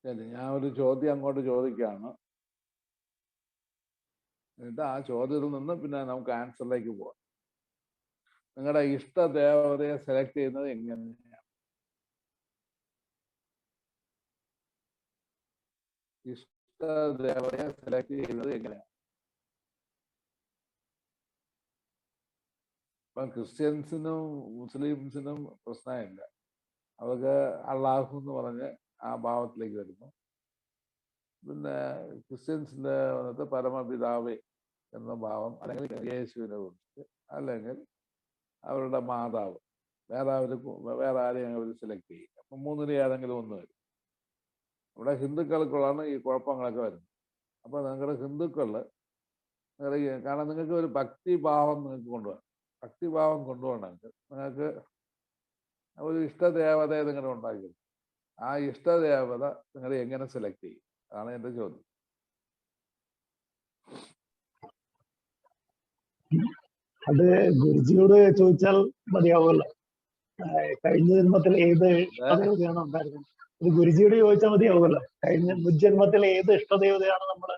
ശരി, ഞാൻ ഒരു ചോദ്യം അങ്ങോട്ട് ചോദിക്കുകയാണ്. എന്നിട്ട് ആ ചോദ്യത്തിൽ നിന്ന് പിന്നെ നമുക്ക് ആൻസറിലേക്ക് പോവാം. നിങ്ങളുടെ ഇഷ്ട ദേവതയെ സെലക്ട് ചെയ്യുന്നത് എങ്ങനെയാണ്? ഇഷ്ട ദേവതയെ സെലക്ട് ചെയ്യുന്നത് എങ്ങനെയാണ്? ഇപ്പം ക്രിസ്ത്യൻസിനും മുസ്ലിംസിനും പ്രശ്നമില്ല. അവർക്ക് അള്ളാഹു എന്ന് പറഞ്ഞ് ആ ഭാവത്തിലേക്ക് വരുന്നു. പിന്നെ ക്രിസ്ത്യൻസിന്റെ വന്നിട്ട് പരമപിതാവേ എന്ന ഭാവം, അല്ലെങ്കിൽ യേശുവിനെ കുറിച്ച്, അല്ലെങ്കിൽ അവരുടെ മാതാവ്, വേറെ ആരെയും അവർ സെലക്ട് ചെയ്യും. അപ്പം മൂന്നിന് ഏതെങ്കിലും ഒന്ന് വരും. ഇവിടെ ഹിന്ദുക്കൾക്കുള്ളാണ് ഈ കുഴപ്പങ്ങളൊക്കെ വരുന്നത്. അപ്പോൾ നിങ്ങളുടെ ഹിന്ദുക്കളിൽ കാരണം നിങ്ങൾക്ക് ഒരു ഭക്തിഭാവം നിങ്ങൾക്ക് കൊണ്ടുപോകണം. ഭക്തിഭാവം കൊണ്ടുപോകണമെങ്കിൽ നിങ്ങൾക്ക് ഒരു ഇഷ്ടദേവതയെ നിങ്ങൾ ഉണ്ടാക്കി. ആ ഇഷ്ടദേവത നിങ്ങൾ എങ്ങനെ സെലക്ട് ചെയ്യും? അതാണ് എൻ്റെ ചോദ്യം. അത് ഗുരുജിയോട് ചോദിച്ചാൽ മതിയാവുമല്ലോ. കഴിഞ്ഞ ജന്മത്തിൽ ഏത് ഇഷ്ടദേവതയാണ് ഉണ്ടായിരുന്നത്? ഇത് ഗുരുജിയോട് ചോദിച്ചാൽ മതിയാവുമല്ലോ. കഴിഞ്ഞ മുജ്ജന്മത്തിൽ ഏത് ഇഷ്ടദേവതയാണ് നമ്മള്?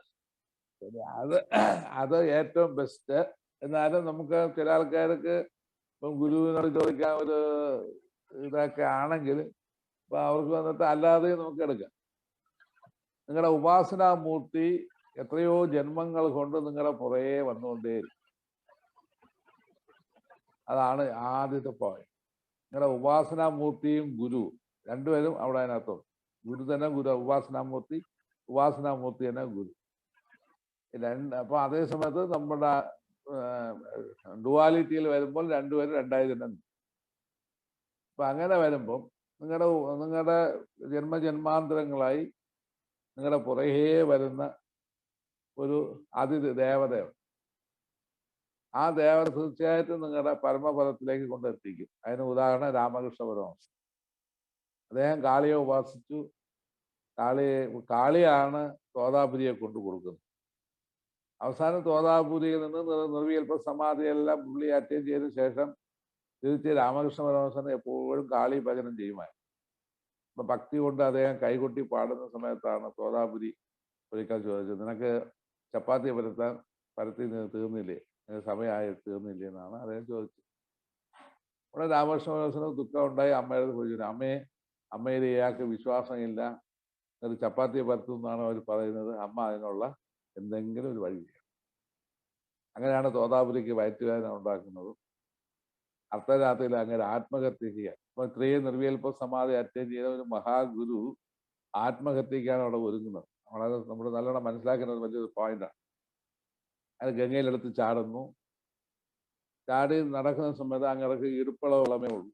അത് ഏറ്റവും ബെസ്റ്റ്. എന്നാലും നമുക്ക് ചില ആൾക്കാർക്ക് ഇപ്പം ഗുരുവിനോട് ചോദിക്കാൻ ഒരു ഇതൊക്കെ ആണെങ്കിൽ ഇപ്പൊ അവർക്ക് വന്നിട്ട് അല്ലാതെ നമുക്ക് എടുക്കാം. നിങ്ങളുടെ ഉപാസനാമൂർത്തി എത്രയോ ജന്മങ്ങൾ കൊണ്ട് നിങ്ങളുടെ പുറകെ വന്നുകൊണ്ടേയിരിക്കും. അതാണ് ആദ്യത്തെ പോയിന്റ്. നിങ്ങളുടെ ഉപാസനാമൂർത്തിയും ഗുരു രണ്ടുപേരും അവിടെ അതിനകത്തുണ്ട്. ഗുരു തന്നെ ഗുരു, ഉപാസനാമൂർത്തി തന്നെ ഗുരു. അപ്പൊ അതേ സമയത്ത് നമ്മുടെ ഡുവാലിറ്റിയിൽ വരുമ്പോൾ രണ്ടുപേരും രണ്ടായി തന്നെ. അപ്പൊ അങ്ങനെ വരുമ്പം നിങ്ങളുടെ ജന്മജന്മാന്തരങ്ങളായി നിങ്ങളുടെ പുറകെ വരുന്ന ഒരു അതിഥി ദേവതയാണ്. ആ ദേവത തീർച്ചയായിട്ടും നിങ്ങളുടെ പരമപദത്തിലേക്ക് കൊണ്ടെത്തിക്കും. അതിന് ഉദാഹരണം രാമകൃഷ്ണ പരമഹംസൻ. അദ്ദേഹം കാളിയെ ഉപാസിച്ചു. കാളിയാണ് തോതാപുരിയെ കൊണ്ടു കൊടുക്കുന്നത്. അവസാനം തോതാപുരിയിൽ നിന്ന് നിർവികൽപ്പ സമാധിയെല്ലാം പുള്ളി അറ്റൻഡ് ചെയ്തതിനു ശേഷം തിരിച്ച് രാമകൃഷ്ണ പരമഹംസൻ എപ്പോഴും കാളി ഭജനം ചെയ്യുമായിരുന്നു. അപ്പൊ ഭക്തി കൊണ്ട് അദ്ദേഹം കൈകൊട്ടി പാടുന്ന സമയത്താണ് തോതാപുരി ഒരിക്കൽ ചോദിച്ചത്, നിനക്ക് ചപ്പാത്തി പരത്തി തീർന്നില്ലേ, സമയമായി തീർന്നില്ലേ എന്നാണ് അദ്ദേഹം ചോദിച്ചത്. ഇവിടെ രാമകൃഷ്ണ പരമഹംസന് ദുഃഖം ഉണ്ടായി. അമ്മയുടെ ചോദിച്ചു, അമ്മയിൽ ഇയാൾക്ക് വിശ്വാസമില്ല, ഒരു ചപ്പാത്തി പരത്തും എന്നാണ് അവർ പറയുന്നത്. അമ്മ അതിനുള്ള എന്തെങ്കിലും ഒരു വഴി ചെയ്യണം. അങ്ങനെയാണ് തോതാപുരിക്ക് വയറ്റുവേദന ഉണ്ടാക്കുന്നതും അർദ്ധരാത്രിയിൽ അങ്ങനെ ആത്മഹത്യ ചെയ്യാൻ. അപ്പൊ ഇത്രയും നിർവികൽപ്പ സമാധി അറ്റൻഡ് ചെയ്ത ഒരു മഹാഗുരു ആത്മഹത്യക്കാണ് അവിടെ ഒരുങ്ങുന്നത്. വളരെ നമ്മൾ നല്ലോണം മനസ്സിലാക്കുന്നത് വലിയൊരു പോയിന്റാണ്. അത് ഗംഗയിലെടുത്ത് ചാടുന്നു. ചാടി നടക്കുന്ന സമയത്ത് അങ്ങടക്ക് ഇടുപ്പള വെള്ളമേ ഉള്ളൂ.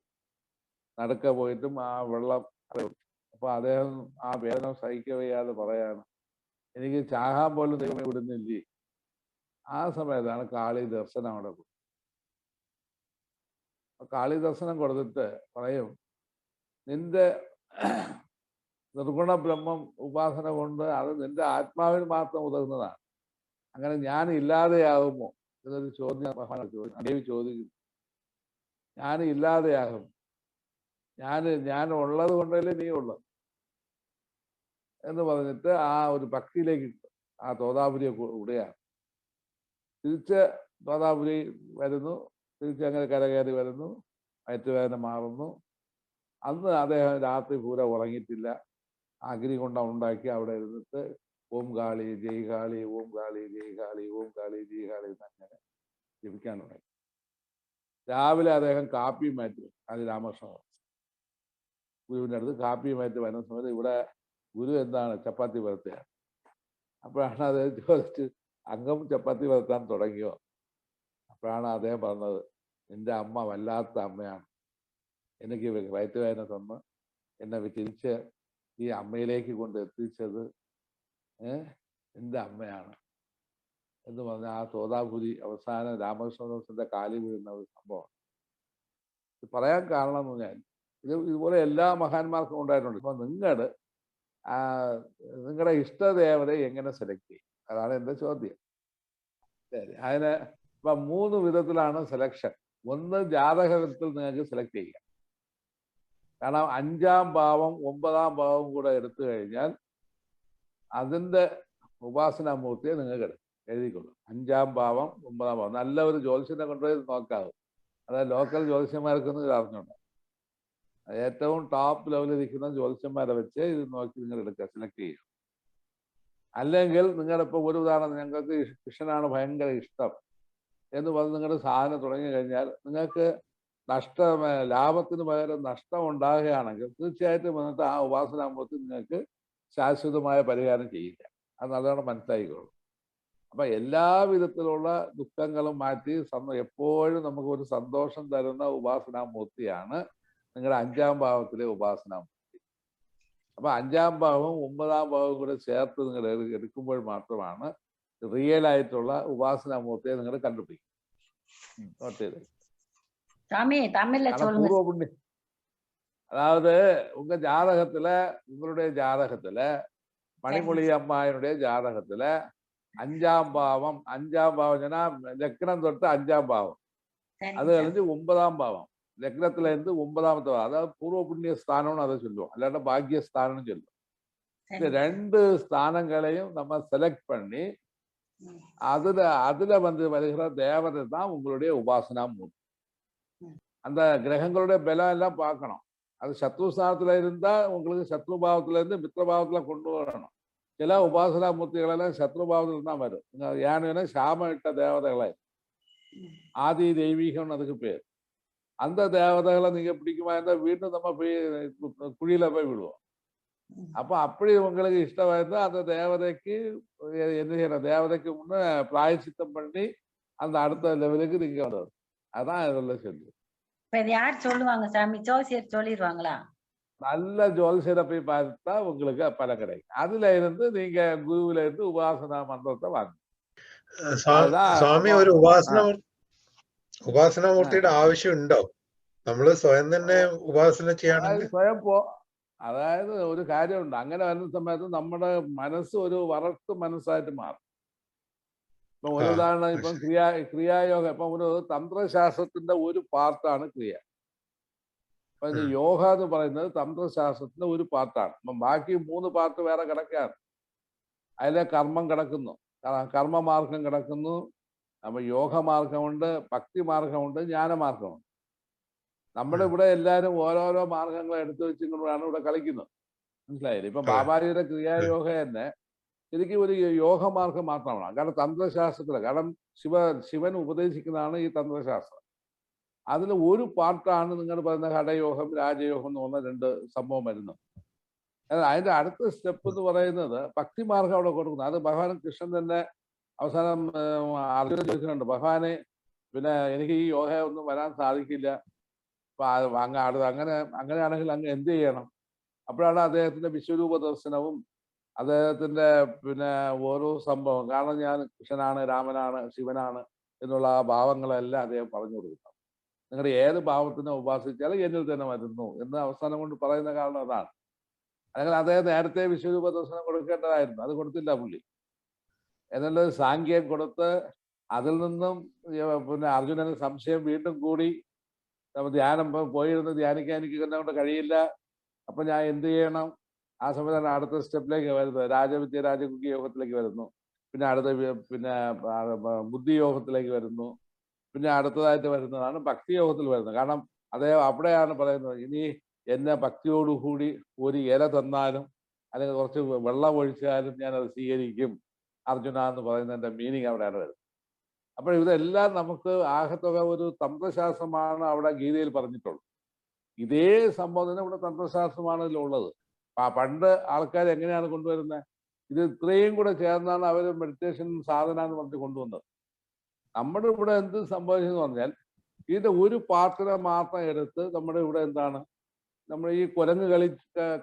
നടക്ക പോയിട്ടും ആ വെള്ളം അറിയുള്ളൂ. അപ്പൊ അദ്ദേഹം ആ വേദന സഹിക്കവയ്യാതെ പറയാണ്, എനിക്ക് ചാകാൻ പോലും ദൈവമേ വിടുന്നില്ലേ. ആ സമയത്താണ് കാളി ദർശനം അവിടെ കൊടുത്തത്. കാളി ദർശനം കൊടുത്തിട്ട് പറയും, നിന്റെ നിർഗുണ ബ്രഹ്മം ഉപാസന കൊണ്ട് അത് നിന്റെ ആത്മാവിന് മാത്രം ഉതകുന്നതാണ്. അങ്ങനെ ഞാൻ ഇല്ലാതെയാകുമോ എന്നൊരു ചോദ്യം ദേവി ചോദിക്കുന്നു. ഞാൻ ഇല്ലാതെയാകും, ഞാൻ ഉള്ളത് കൊണ്ടല്ലേ നീ ഉള്ളത് എന്ന് പറഞ്ഞിട്ട് ആ ഒരു ഭക്തിയിലേക്ക് ആ തോതാപുരിയെ ഉടയാണ്. തിരിച്ച് തോതാപുരി വരുന്നു. തിരിച്ച് അങ്ങനെ കരകയറി വരുന്നു. വയറ്റുവേദന മാറുന്നു. അന്ന് അദ്ദേഹം രാത്രി പൂര ഉറങ്ങിയിട്ടില്ല. അഗ്നി കൊണ്ട് ഉണ്ടാക്കി അവിടെ ഇരുന്നിട്ട് ഓം കാളി ജയ് കാളി, ഓം കാളി ജയ് കാളി, ഓം കാളി ജയ് കാളി എന്നങ്ങനെ ജപിക്കാൻ തുടങ്ങി. രാവിലെ അദ്ദേഹം കാപ്പിയുമായിട്ട് അത് രാമകൃഷ്ണ ഗുരുവിൻ്റെ അടുത്ത് കാപ്പിയുമായിട്ട് വരുന്ന സമയത്ത് ഇവിടെ ഗുരു എന്താണ് ചപ്പാത്തി പരത്തുകയാണ്. അപ്പോഴാണ് അദ്ദേഹം ചോദിച്ച്, അംഗം ചപ്പാത്തി പരത്താൻ തുടങ്ങിയോ? അപ്പോഴാണ് അദ്ദേഹം പറഞ്ഞത്, എൻ്റെ അമ്മ വല്ലാത്ത അമ്മയാണ്, എനിക്ക് വയറ്റുവേദന തന്ന് എന്നെ തിരിച്ച് ഈ അമ്മയിലേക്ക് കൊണ്ട് എത്തിച്ചത് എൻ്റെ അമ്മയാണ് എന്ന് പറഞ്ഞ ആ തോതാപുരി അവസാനം രാമകൃഷ്ണദാസിന്റെ കാലി വീഴുന്ന ഒരു സംഭവമാണ്. ഇത് പറയാൻ കാരണം എന്ന് പറഞ്ഞാൽ ഇതുപോലെ എല്ലാ മഹാന്മാർക്കും ഉണ്ടായിട്ടുണ്ട്. ഇപ്പൊ നിങ്ങളുടെ ഇഷ്ടദേവതയെ എങ്ങനെ സെലക്ട് ചെയ്യും? അതാണ് എൻ്റെ ചോദ്യം. ശരി, അതിന് ഇപ്പൊ 3 വിധത്തിലാണ് സെലക്ഷൻ. ഒന്ന്, ജാതകത്തിൽ നിങ്ങൾക്ക് സെലക്ട് ചെയ്യാം. കാരണം 5-ാം ഭാവം 9-ാം ഭാവം കൂടെ എടുത്തു കഴിഞ്ഞാൽ അതിൻ്റെ ഉപാസനാമൂർത്തിയെ നിങ്ങൾക്ക് എഴുതിക്കൊള്ളു. 5ാം ഭാവം 9ാം ഭാവം. നല്ല ഒരു ജ്യോത്സ്യനെ കൊണ്ടുപോയി നോക്കാവും. അതായത് ലോക്കൽ ജ്യോത്സ്യന്മാർക്കൊന്നും ഇത് അറിഞ്ഞുണ്ട്. ഏറ്റവും ടോപ്പ് ലെവലിൽ ഇരിക്കുന്ന ജ്യോത്സ്യന്മാരെ വെച്ച് ഇത് നോക്കി നിങ്ങൾ എടുക്കുക, സെലക്ട് ചെയ്യുക. അല്ലെങ്കിൽ നിങ്ങളിപ്പോൾ ഒരു ഉദാഹരണം, ഞങ്ങൾക്ക് കൃഷ്ണനാണ് ഭയങ്കര ഇഷ്ടം എന്ന് പറഞ്ഞ് നിങ്ങളുടെ സാധനം തുടങ്ങി കഴിഞ്ഞാൽ നിങ്ങൾക്ക് ലാഭത്തിന് പകരം നഷ്ടം ഉണ്ടാകുകയാണെങ്കിൽ തീർച്ചയായിട്ടും വന്നിട്ട് ആ ഉപാസനാമൂർത്തി നിങ്ങൾക്ക് ശാശ്വതമായ പരിഹാരം ചെയ്യില്ല. അത് നല്ലോണം മനസ്സിലായിക്കോളൂ. അപ്പം എല്ലാ വിധത്തിലുള്ള ദുഃഖങ്ങളും മാറ്റി എപ്പോഴും നമുക്ക് ഒരു സന്തോഷം തരുന്ന ഉപാസനാമൂർത്തിയാണ് നിങ്ങളുടെ 5ാം ഭാവത്തിലെ ഉപാസനാമൂർത്തി. അപ്പം 5ാം ഭാവവും 9ാം ഭാവവും കൂടെ ചേർത്ത് നിങ്ങൾ എടുക്കുമ്പോൾ മാത്രമാണ് റിയൽ ആയിട്ടുള്ള ഉപാസനാമൂർത്തിയെ നിങ്ങൾ കണ്ടുപിടിക്കും. നോട്ട് ചെയ്ത്. പൂർവപുണ്യം, அதாவது உங்க ஜாதகத்துல, உங்களுடைய ஜாதகத்துல மணிமொழி அம்மாயினுடைய ஜாதகத்துல 5ாம் பாவம் சொன்னா லக்னம் தொட்டு 5ாம் பாவம், அது கழிஞ்சு 9ாம் பாவம், லக்னத்துல இருந்து 9ாம் பாவம், அதாவது பூர்வ புண்ணிய ஸ்தானம்னு அதை சொல்லுவோம், இல்லாட்டா பாக்கிய ஸ்தானம்னு சொல்லுவோம். இந்த 2 ஸ்தானங்களையும் நம்ம செலக்ட் பண்ணி அதுல வந்து வருகிற தேவதை தான் உங்களுடைய உபாசனா மூர்த்தி. அந்த கிரகங்களுடைய பலம் எல்லாம் பார்க்கணும். அது சத்ரு ஸ்தானத்துல இருந்தா உங்களுக்கு சத்ரு பாவத்துல இருந்து மித்திரபாவத்துல கொண்டு வரணும். சில உபாசனா மூர்த்திகளெல்லாம் சத்ரு பாவத்துல தான் வரும். ஏன்னா சாம இட்ட தேவதைகளை, ஆதி தெய்வீகம்னு அதுக்கு பேர். அந்த தேவதைகளை நீங்க பிடிக்குமா இருந்தால் வீണ്ടുம் நம்ம போய் குழியில போய் விடுவோம். அப்போ அப்படி உங்களுக்கு இஷ்டமா இருந்தால் அந்த தேவதைக்கு என்ன செய்யணும், தேவதைக்கு முன்னே பிராயச்சித்தம் பண்ணி அந்த அடுத்த லெவலுக்கு நீங்க வரும். அதான் இதெல்லாம் சொல்லு. யார் சொல்லுவாங்க சாமி? ஜோசியர் சொல்லிடுவாங்களா? நல்ல ஜோசியரை போய் பார்த்தா உங்களுக்கு பல கிடைக்கும். அதுல இருந்து நீங்க குருவில இருந்து உபாசனா மந்திரத்தை வாங்க. സ്വാമി, ഒരു ഉപാസനാമൂർത്തിയുടെ ആവശ്യമുണ്ടോ? നമ്മള് സ്വയം തന്നെ ഉപാസന ചെയ്യണമെങ്കിൽ അതായത് ഒരു കാര്യമുണ്ട്, അങ്ങനെ വരുന്ന സമയത്ത് നമ്മുടെ മനസ്സ് ഒരു വറത്ത് മനസ്സായിട്ട് മാറും. ഇപ്പൊ ഒരു ഉദാഹരണം, ഇപ്പം ക്രിയായോഗ, ഇപ്പം ഒരു തന്ത്രശാസ്ത്രത്തിന്റെ ഒരു പാർട്ടാണ് ക്രിയ. അപ്പൊ ഇത് യോഗ എന്ന് പറയുന്നത് തന്ത്രശാസ്ത്രത്തിന്റെ ഒരു പാർട്ടാണ്. അപ്പം ബാക്കി 3 പാർട്ട് വേറെ കിടക്കുകയാണ്. അതിലെ കർമ്മം കിടക്കുന്നു, കർമ്മമാർഗം കിടക്കുന്നു, അപ്പൊ യോഗമാർഗമുണ്ട്, ഭക്തിമാർഗമുണ്ട്, ജ്ഞാനമാർഗമുണ്ട്. നമ്മുടെ ഇവിടെ എല്ലാവരും ഓരോരോ മാർഗങ്ങൾ എടുത്തു വെച്ചുകൊണ്ടാണ് ഇവിടെ കളിക്കുന്നത്. മനസ്സിലായില്ലേ? ഇപ്പൊ ബാബാജിയുടെ ക്രിയായോഗ തന്നെ ശരിക്കും ഒരു യോഗമാർഗം മാത്രമാണ്. കാരണം തന്ത്രശാസ്ത്രത്തില്, കാരണം ശിവൻ ഉപദേശിക്കുന്നതാണ് ഈ തന്ത്രശാസ്ത്രം. അതിൽ ഒരു പാർട്ടാണ് നിങ്ങൾ പറയുന്ന ഹഠയോഗം, രാജയോഗം എന്ന് പറഞ്ഞ 2 സംഭവം വരുന്നത്. അതിന്റെ അടുത്ത സ്റ്റെപ്പ് എന്ന് പറയുന്നത് ഭക്തിമാർഗം അവിടെ കൊടുക്കുന്നത്. അത് ഭഗവാൻ കൃഷ്ണൻ തന്നെ അവസാനം അർജുനൻ ചോദിക്കുന്നുണ്ട്, ഭഗവാനെ പിന്നെ എനിക്ക് ഈ യോഗ ഒന്നും വരാൻ സാധിക്കില്ല, അപ്പൊ അങ്ങനെയാണെങ്കിൽ അങ്ങ് എന്ത് ചെയ്യണം? അപ്പോഴാണ് അദ്ദേഹത്തിന്റെ വിശ്വരൂപ ദർശനവും അദ്ദേഹത്തിന്റെ പിന്നെ ഓരോ സംഭവം, കാരണം ഞാൻ കൃഷ്ണനാണ്, രാമനാണ്, ശിവനാണ് എന്നുള്ള ആ ഭാവങ്ങളെല്ലാം അദ്ദേഹം പറഞ്ഞു കൊടുക്കുന്നത്. നിങ്ങളുടെ ഏത് ഭാവത്തിനെ ഉപാസിച്ചാലും എന്നിൽ തന്നെ വരുന്നു എന്ന് അവസാനം കൊണ്ട് പറയുന്ന കാരണം അതാണ്. അല്ലെങ്കിൽ അദ്ദേഹം നേരത്തെ വിശ്വരൂപ ദർശനം കൊടുക്കേണ്ടതായിരുന്നു, അത് കൊടുത്തില്ല പുള്ളി. എന്നുള്ളത് സാങ്ക്യം കൊടുത്ത് അതിൽ നിന്നും പിന്നെ അർജുനന് സംശയം വീണ്ടും കൂടി, ധ്യാനം പോയിരുന്ന് ധ്യാനിക്കാൻ എനിക്ക് കൊണ്ട് കഴിയില്ല, അപ്പൊ ഞാൻ എന്ത് ചെയ്യണം? ആ സമയത്താണ് അടുത്ത സ്റ്റെപ്പിലേക്ക് വരുന്നത്, രാജവിദ്യ രാജകുക്കി യോഗത്തിലേക്ക് വരുന്നു, പിന്നെ അടുത്ത പിന്നെ ബുദ്ധിയോഗത്തിലേക്ക് വരുന്നു, പിന്നെ അടുത്തതായിട്ട് വരുന്നതാണ് ഭക്തി യോഗത്തിൽ വരുന്നത്. കാരണം അദ്ദേഹം അവിടെയാണ് പറയുന്നത്, ഇനി എന്നെ ഭക്തിയോടുകൂടി ഒരു ഇല തന്നാലും അല്ലെങ്കിൽ കുറച്ച് വെള്ളം ഒഴിച്ചാലും ഞാൻ അത് സ്വീകരിക്കും അർജുന എന്ന് പറയുന്നതിന്റെ മീനിങ് അവിടെയാണ് വരുന്നത്. അപ്പോൾ ഇതെല്ലാം നമുക്ക് ആകത്തുക ഒരു തന്ത്രശാസ്ത്രമാണ് അവിടെ ഗീതയിൽ പറഞ്ഞിട്ടുള്ളത്. ഇതേ സംഭവം തന്നെ ഇവിടെ തന്ത്രശാസ്ത്രമാണ് ഇതിലുള്ളത്. പണ്ട് ആൾക്കാർ എങ്ങനെയാണ് കൊണ്ടുവരുന്നത്? ഇത് ഇത്രയും കൂടെ ചേർന്നാണ് അവർ മെഡിറ്റേഷൻ സാധന എന്ന് പറഞ്ഞ് കൊണ്ടുവന്നത്. നമ്മുടെ ഇവിടെ എന്ത് സംഭവിച്ചെന്ന് പറഞ്ഞാൽ ഇതിന്റെ ഒരു പാർട്ടിനെ മാത്രം എടുത്ത് നമ്മുടെ ഇവിടെ എന്താണ്, നമ്മൾ ഈ കുരങ്ങ്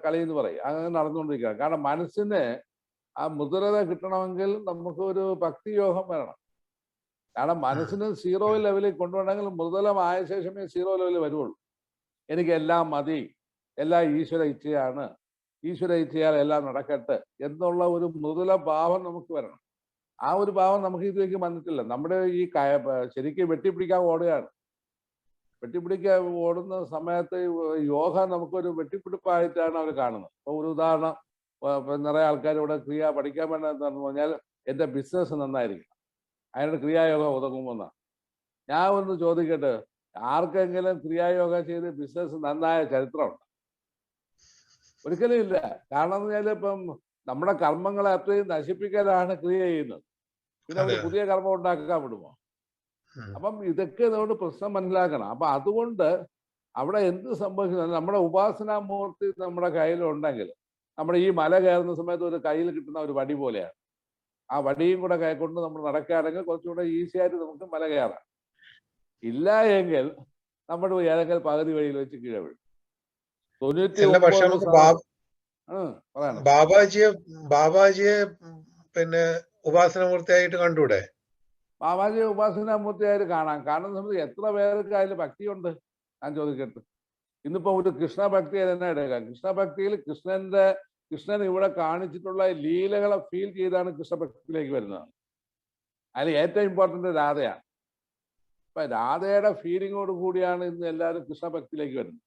കളി എന്ന് പറയും, അങ്ങനെ നടന്നുകൊണ്ടിരിക്കുകയാണ്. കാരണം മനസ്സിന് ആ മൃദുലത കിട്ടണമെങ്കിൽ നമുക്ക് ഒരു ഭക്തിയോഗം വരണം. കാരണം മനസ്സിന് 0 ലെവലിൽ കൊണ്ടുവരണമെങ്കിൽ മൃദുലമായ ശേഷമേ 0 ലെവലിൽ വരുള്ളൂ. എനിക്ക് എല്ലാം മതി, എല്ലാം ഈശ്വര ഇച്ഛയാണ്, ഈശ്വര ഇച്ഛയാൽ എല്ലാം നടക്കട്ടെ എന്നുള്ള ഒരു മൃദുല ഭാവം നമുക്ക് വരണം. ആ ഒരു ഭാവം നമുക്ക് ഇതിലേക്ക് വന്നിട്ടില്ല. നമ്മുടെ ഈ ശരിക്കും വെട്ടിപ്പിടിക്കാൻ ഓടുകയാണ്. വെട്ടിപ്പിടിക്കാൻ ഓടുന്ന സമയത്ത് യോഗ നമുക്കൊരു വെട്ടിപ്പിടിപ്പായിട്ടാണ് അവർ കാണുന്നത്. ഇപ്പോൾ ഒരു ഉദാഹരണം, നിറയെ ആൾക്കാർ ഇവിടെ ക്രിയ പഠിക്കാൻ വേണ്ട എന്താണെന്ന് പറഞ്ഞാൽ എൻ്റെ ബിസിനസ് നന്നായിരിക്കണം, അതിനോട് ക്രിയായോഗം ഉതകുമെന്നാണ്. ഞാൻ ഒന്ന് ചോദിക്കട്ടെ, ആർക്കെങ്കിലും ക്രിയായോഗ ചെയ്ത് ബിസിനസ് നന്നായ ചരിത്രമുണ്ട്? ഒരിക്കലും ഇല്ല. കാരണം എന്ന് പറഞ്ഞാൽ ഇപ്പം നമ്മുടെ കർമ്മങ്ങളെ അത്രയും നശിപ്പിക്കലാണ് ക്രിയ ചെയ്യുന്നത്. പിന്നെ അവർ പുതിയ കർമ്മം ഉണ്ടാക്കാൻ വിടുമോ? അപ്പം ഇതൊക്കെ നമ്മൾ പ്രശ്നം മനസ്സിലാക്കണം. അപ്പൊ അതുകൊണ്ട് അവിടെ എന്ത് സംഭവിക്കുന്നത്, നമ്മുടെ ഉപാസനാമൂർത്തി നമ്മുടെ കയ്യിലുണ്ടെങ്കിൽ, നമ്മുടെ ഈ മല കയറുന്ന സമയത്ത് ഒരു കയ്യിൽ കിട്ടുന്ന ഒരു വടി പോലെയാണ്. ആ വടിയും കൂടെ കൈക്കൊണ്ട് നമ്മൾ നടക്കുകയാണെങ്കിൽ കുറച്ചുകൂടെ ഈസി ആയിട്ട് നമുക്ക് മല കയറാം. ഇല്ല എങ്കിൽ നമ്മുടെ ഏതെങ്കിലും പകുതി വഴിയിൽ വെച്ച് കീഴെ വീഴും. 99 ബാബാജിയെ പിന്നെ ഉപാസനമൂർത്തിയായിട്ട് കണ്ടൂടെ? ബാബാജി ഉപാസനാമൂർത്തിയായിട്ട് കാണാം. കാണുന്ന സമയത്ത് എത്ര പേർക്ക് അതിൽ ഭക്തിയുണ്ട് ഞാൻ ചോദിക്കട്ടെ. ഇന്നിപ്പോ ഒരു കൃഷ്ണഭക്തി തന്നെ എടുക്കാം. കൃഷ്ണഭക്തിയിൽ കൃഷ്ണൻ ഇവിടെ കാണിച്ചിട്ടുള്ള ലീലകളെ ഫീൽ ചെയ്താണ് കൃഷ്ണഭക്തിയിലേക്ക് വരുന്നത്. അതിൽ ഏറ്റവും ഇമ്പോർട്ടൻ്റ് രാധയാണ്. അപ്പൊ രാധയുടെ ഫീലിങ്ങോട് കൂടിയാണ് ഇന്ന് എല്ലാവരും കൃഷ്ണഭക്തിയിലേക്ക് വരുന്നത്,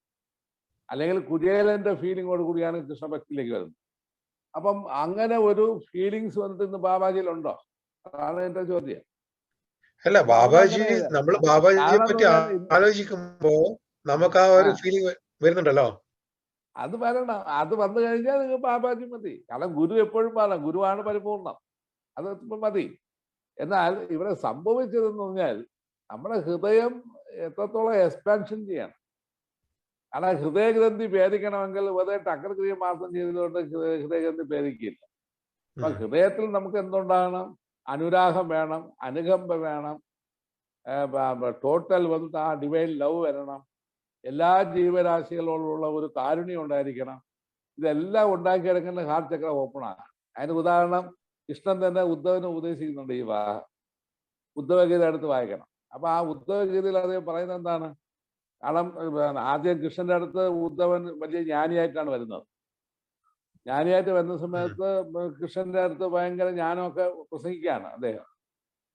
അല്ലെങ്കിൽ കുചേലന്റെ ഫീലിങ്ങോട് കൂടിയാണ് കൃഷ്ണഭക്തിയിലേക്ക് വരുന്നത്. അപ്പം അങ്ങനെ ഒരു ഫീലിങ്സ് വന്നിട്ട് ഇന്ന് ബാബാജിയിലുണ്ടോ? അതാണ് എന്റെ ചോദ്യം. അല്ല, നമ്മൾ ബാബാജിയെ പറ്റി ആലോചിക്കുമ്പോ നമുക്ക് ആ ഒരു ഫീലിംഗ് വരുന്നുണ്ടല്ലോ. അത് വരണം. അത് വന്നു കഴിഞ്ഞാൽ നിങ്ങൾ ബാബാജി മതി. കാരണം ഗുരു എപ്പോഴും പറയണം, ഗുരുവാണ് പരിപൂർണം, അത് മതി. എന്നാൽ ഇവിടെ സംഭവിച്ചതെന്ന് പറഞ്ഞാൽ നമ്മുടെ ഹൃദയം എത്രത്തോളം എക്സ്പാൻഷൻ ചെയ്യണം. കാരണം ഹൃദയഗ്രന്ഥി ഭേദിക്കണമെങ്കിൽ വെറുതെ ടക്കർക്രിയ മാത്രം ചെയ്തതുകൊണ്ട് ഹൃദയഗ്രന്ഥി ഭേദിക്കില്ല. അപ്പൊ ഹൃദയത്തിൽ നമുക്ക് എന്തുണ്ടാകണം? അനുരാഗം വേണം, അനുകമ്പ വേണം, ടോട്ടൽ വന്നിട്ട് ആ ഡിവൈൻ ലവ് വരണം, എല്ലാ ജീവരാശികളോടുള്ള ഒരു കാരുണ്യം ഉണ്ടായിരിക്കണം. ഇതെല്ലാം ഉണ്ടാക്കിയെടുക്കുന്ന ഹാർട്ട് ചക്രം ഓപ്പണാണ്. അതിന് ഉദാഹരണം കൃഷ്ണൻ തന്നെ ഉദ്ധവനെ ഉപദേശിക്കുന്നുണ്ട്. ഈ ഉദ്ധവഗീത എടുത്ത് വായിക്കണം. അപ്പൊ ആ ഉദ്ധവഗീതയിൽ അദ്ദേഹം പറയുന്നത് എന്താണ്? കാരണം ആദ്യം കൃഷ്ണന്റെ അടുത്ത് ഉദ്ധവൻ വലിയ ജ്ഞാനിയായിട്ടാണ് വരുന്നത്. ജ്ഞാനിയായിട്ട് വരുന്ന സമയത്ത് കൃഷ്ണന്റെ അടുത്ത് ഭയങ്കര ജ്ഞാനമൊക്കെ പ്രസംഗിക്കുകയാണ് അദ്ദേഹം.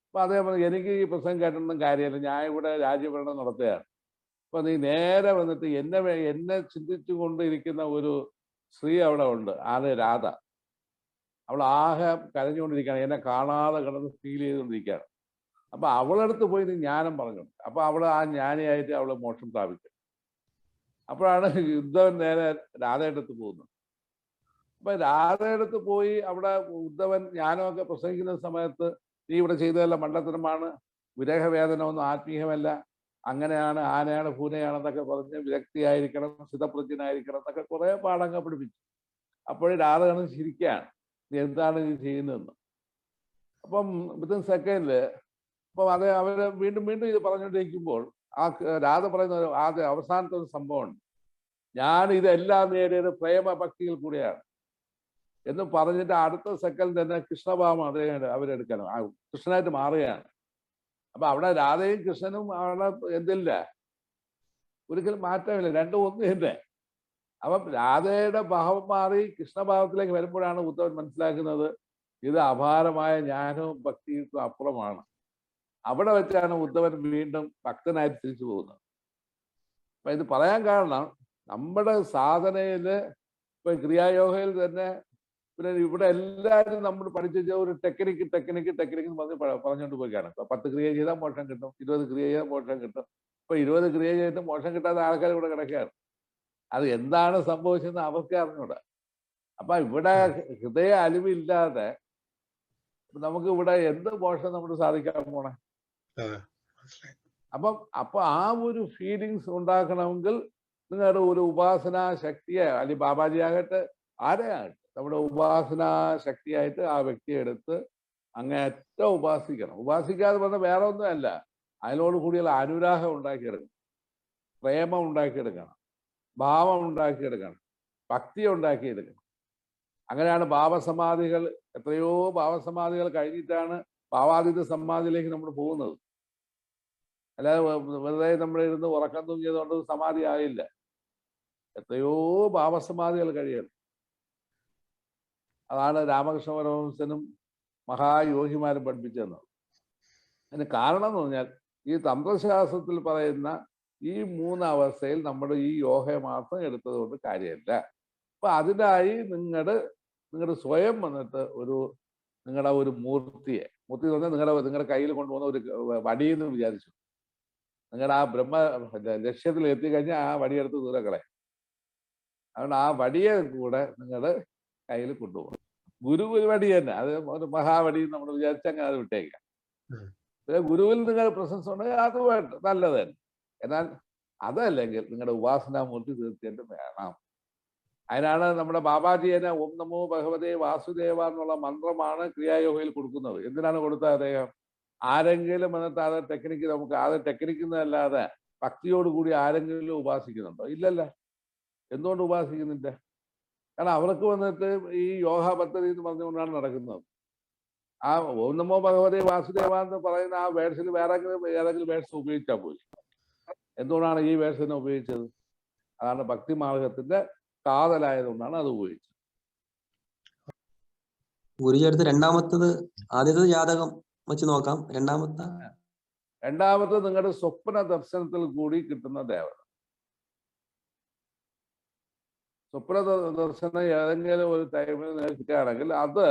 അപ്പൊ അദ്ദേഹം പറഞ്ഞു, എനിക്ക് ഈ പ്രസംഗം കേട്ടൊന്നും കാര്യമില്ല, ഞാൻ ഇവിടെ രാജ്യഭരണം നടത്തുകയാണ്. അപ്പൊ നീ നേരെ വന്നിട്ട് എന്നെ ചിന്തിച്ചു കൊണ്ടിരിക്കുന്ന ഒരു സ്ത്രീ അവിടെ ഉണ്ട്, ആള് രാധ. അവൾ ആകെ കരഞ്ഞുകൊണ്ടിരിക്കുകയാണ്, എന്നെ കാണാതെ കിടന്ന് ഫീൽ ചെയ്തുകൊണ്ടിരിക്കുകയാണ്. അപ്പൊ അവളടുത്ത് പോയി നീ ജ്ഞാനം പറഞ്ഞു. അപ്പൊ അവൾ ആ ജ്ഞാനിയായിട്ട് അവള് മോക്ഷം പ്രാപിക്കും. അപ്പോഴാണ് ഉദ്ധവൻ നേരെ രാധയുടെ അടുത്ത് പോകുന്നത്. അപ്പൊ രാധയുടെ അടുത്ത് പോയി അവിടെ ഉദ്ധവൻ ജ്ഞാനമൊക്കെ പ്രസംഗിക്കുന്ന സമയത്ത്, നീ ഇവിടെ ചെയ്തതെല്ലാം മണ്ടത്തരമാണ്, വിരഹവേദനമൊന്നും ആത്മീയമല്ല, അങ്ങനെയാണ്, ആനയാണ്, പൂനയാണെന്നൊക്കെ പറഞ്ഞ് വിരക്തിയായിരിക്കണം, സ്ഥിതപ്രജ്ഞനായിരിക്കണം എന്നൊക്കെ കുറെ പാഠങ്ങൾ പഠിപ്പിച്ചു. അപ്പോഴും രാധ കണക്ക് ചിരിക്കുകയാണ്, നീ എന്താണ് ഇത് ചെയ്യുന്നതെന്ന്. അപ്പം വിത്തിൻ സെക്കൻഡില് അപ്പം അത് അവര് വീണ്ടും വീണ്ടും ഇത് പറഞ്ഞുകൊണ്ടിരിക്കുമ്പോൾ ആ രാധ പറയുന്ന അവസാനത്തെ ഒരു സംഭവമുണ്ട്, ഞാൻ ഇതെല്ലാം നേടിയത് പ്രേമഭക്തിയിൽ കൂടിയാണ് എന്ന് പറഞ്ഞിട്ട് അടുത്ത സെക്കൻഡ് തന്നെ കൃഷ്ണഭാവം അവരെടുക്കണം, കൃഷ്ണനായിട്ട് മാറുകയാണ്. അപ്പൊ അവിടെ രാധയും കൃഷ്ണനും അവിടെ എന്തില്ല, ഒരിക്കലും മാറ്റമില്ല, രണ്ടും ഒന്ന് തന്നെ. അപ്പം രാധയുടെ ഭാവം മാറി കൃഷ്ണഭാവത്തിലേക്ക് വരുമ്പോഴാണ് ഉദ്ധവൻ മനസ്സിലാക്കുന്നത് ഇത് അപാരമായ ജ്ഞാനവും ഭക്തിക്കും അപ്പുറമാണ്. അവിടെ വെച്ചാണ് ഉദ്ധവൻ വീണ്ടും ഭക്തനായിട്ട് തിരിച്ചു പോകുന്നത്. അപ്പൊ ഇത് പറയാൻ കാരണം നമ്മുടെ സാധനയില് ഇപ്പൊ ക്രിയായോഗയിൽ തന്നെ പിന്നെ ഇവിടെ എല്ലാവരും നമ്മൾ പഠിച്ച ഒരു ടെക്നിക്ക് പറഞ്ഞുകൊണ്ട് പോയിക്കാണ്. ഇപ്പൊ 10 ക്രിയ ചെയ്താൽ മോക്ഷം കിട്ടും, 20 ക്രിയ ചെയ്താൽ മോക്ഷം കിട്ടും. ഇപ്പൊ 20 ക്രിയ ചെയ്തിട്ട് മോക്ഷം കിട്ടാത്ത ആൾക്കാർ ഇവിടെ കിടക്കുകയാണ്. അത് എന്താണ് സംഭവിച്ചതെന്ന് അവർക്ക് അറിഞ്ഞൂടാ. അപ്പൊ ഇവിടെ ഹൃദയ അലിവില്ലാതെ നമുക്ക് ഇവിടെ എന്ത് മോക്ഷം നമ്മൾ സാധിക്കാൻ പോണേ? അപ്പൊ ആ ഒരു ഫീലിങ്സ് ഉണ്ടാക്കണമെങ്കിൽ നിങ്ങളുടെ ഒരു ഉപാസനാ ശക്തിയെ, അല്ലെങ്കിൽ ബാബാജി ആകട്ടെ ആരെയാകട്ടെ, നമ്മുടെ ഉപാസനാ ശക്തിയായിട്ട് ആ വ്യക്തിയെ എടുത്ത് അങ്ങേറ്റം ഉപാസിക്കണം. ഉപാസിക്കാതെ പറഞ്ഞാൽ വേറെ ഒന്നുമല്ല, അതിനോട് കൂടിയുള്ള അനുരാഗം ഉണ്ടാക്കിയെടുക്കണം, പ്രേമം ഉണ്ടാക്കിയെടുക്കണം, ഭാവം ഉണ്ടാക്കിയെടുക്കണം, ഭക്തി ഉണ്ടാക്കിയെടുക്കണം. അങ്ങനെയാണ് ഭാവസമാധികൾ, എത്രയോ ഭാവസമാധികൾ കഴിഞ്ഞിട്ടാണ് ഭാവാതീത സമാധിയിലേക്ക് നമ്മൾ പോകുന്നത്. അല്ലാതെ വെറുതെ നമ്മൾ ഇരുന്ന് ഉറക്കം തൂങ്ങിയതുകൊണ്ട് സമാധി ആയില്ല. എത്രയോ ഭാവസമാധികൾ കഴിയണം. അതാണ് രാമകൃഷ്ണ പരമഹംസനും മഹായോഗിമാരും പഠിപ്പിച്ചതെന്നത്. അതിന് കാരണം എന്ന് പറഞ്ഞാൽ ഈ തന്ത്രശാസ്ത്രത്തിൽ പറയുന്ന ഈ 3 അവസ്ഥയിൽ നമ്മുടെ ഈ യോഗ മാത്രം എടുത്തത് കൊണ്ട് കാര്യമില്ല. അപ്പൊ അതിനായി നിങ്ങൾ നിങ്ങൾ സ്വയം വന്നിട്ട് നിങ്ങളുടെ ഒരു മൂർത്തി എന്ന് പറഞ്ഞാൽ നിങ്ങളുടെ കയ്യിൽ കൊണ്ടുപോകുന്ന ഒരു വടിയെന്ന് വിചാരിച്ചു. നിങ്ങളുടെ ആ ലക്ഷ്യത്തിൽ എത്തിക്കഴിഞ്ഞാൽ ആ വടിയെടുത്ത് ദൂരെ കളയാം. അതുകൊണ്ട് ആ വടിയെ കൂടെ നിങ്ങൾ കയ്യിൽ കൊണ്ടുപോകും. ഗുരു വടി തന്നെ, അത് ഒരു മഹാവടി നമ്മൾ വിചാരിച്ചങ്ങനെ അത് വിട്ടേക്കാം. പിന്നെ ഗുരുവിൽ നിങ്ങൾ പ്രസൻസ് ഉണ്ടെങ്കിൽ അത് നല്ലത് തന്നെ. എന്നാൽ അതല്ലെങ്കിൽ നിങ്ങളുടെ ഉപാസനാമൂർത്തി തീർച്ചയായിട്ടും വേണം. അതിനാണ് നമ്മുടെ ബാബാജി തന്നെ ഓം നമോ ഭഗവതേ വാസുദേവ എന്നുള്ള മന്ത്രമാണ് ക്രിയായോഗയിൽ കൊടുക്കുന്നത്. എന്തിനാണ് കൊടുത്തത് അദ്ദേഹം? ആരെങ്കിലും എന്നിട്ട് അത് ടെക്നിക്ക് നമുക്ക് അത് ടെക്നിക്കുന്നതല്ലാതെ ഭക്തിയോടുകൂടി ആരെങ്കിലും ഉപാസിക്കുന്നുണ്ടോ? ഇല്ലല്ല. എന്തുകൊണ്ട് ഉപാസിക്കുന്നില്ല? കാരണം അവർക്ക് വന്നിട്ട് ഈ യോഗ പദ്ധതി എന്ന് പറഞ്ഞുകൊണ്ടാണ് നടക്കുന്നത്. ആ ഓം നമോ ഭഗവതേ വാസുദേവ എന്ന് പറയുന്ന ആ വേഴ്സിൽ ഏതെങ്കിലും വേഴ്സ് ഉപയോഗിച്ചാൽ പോയി. എന്തുകൊണ്ടാണ് ഈ വേഴ്സിനെ ഉപയോഗിച്ചത്? അതാണ് ഭക്തി മാർഗത്തിന്റെ കാതലായതുകൊണ്ടാണ് അത് ഉപയോഗിച്ചത്. ഗുരുജി അടുത്ത് രണ്ടാമത്തത്, ആദ്യത്തെ ജാതകം വെച്ച് നോക്കാം. രണ്ടാമത്തെ നിങ്ങളുടെ സ്വപ്ന ദർശനത്തിൽ കൂടി കിട്ടുന്ന ദേവത. സ്വപ്ന ദർശനം ഏതെങ്കിലും ഒരു ടൈമിൽ നിങ്ങൾക്ക് കിട്ടുകയാണെങ്കിൽ അത്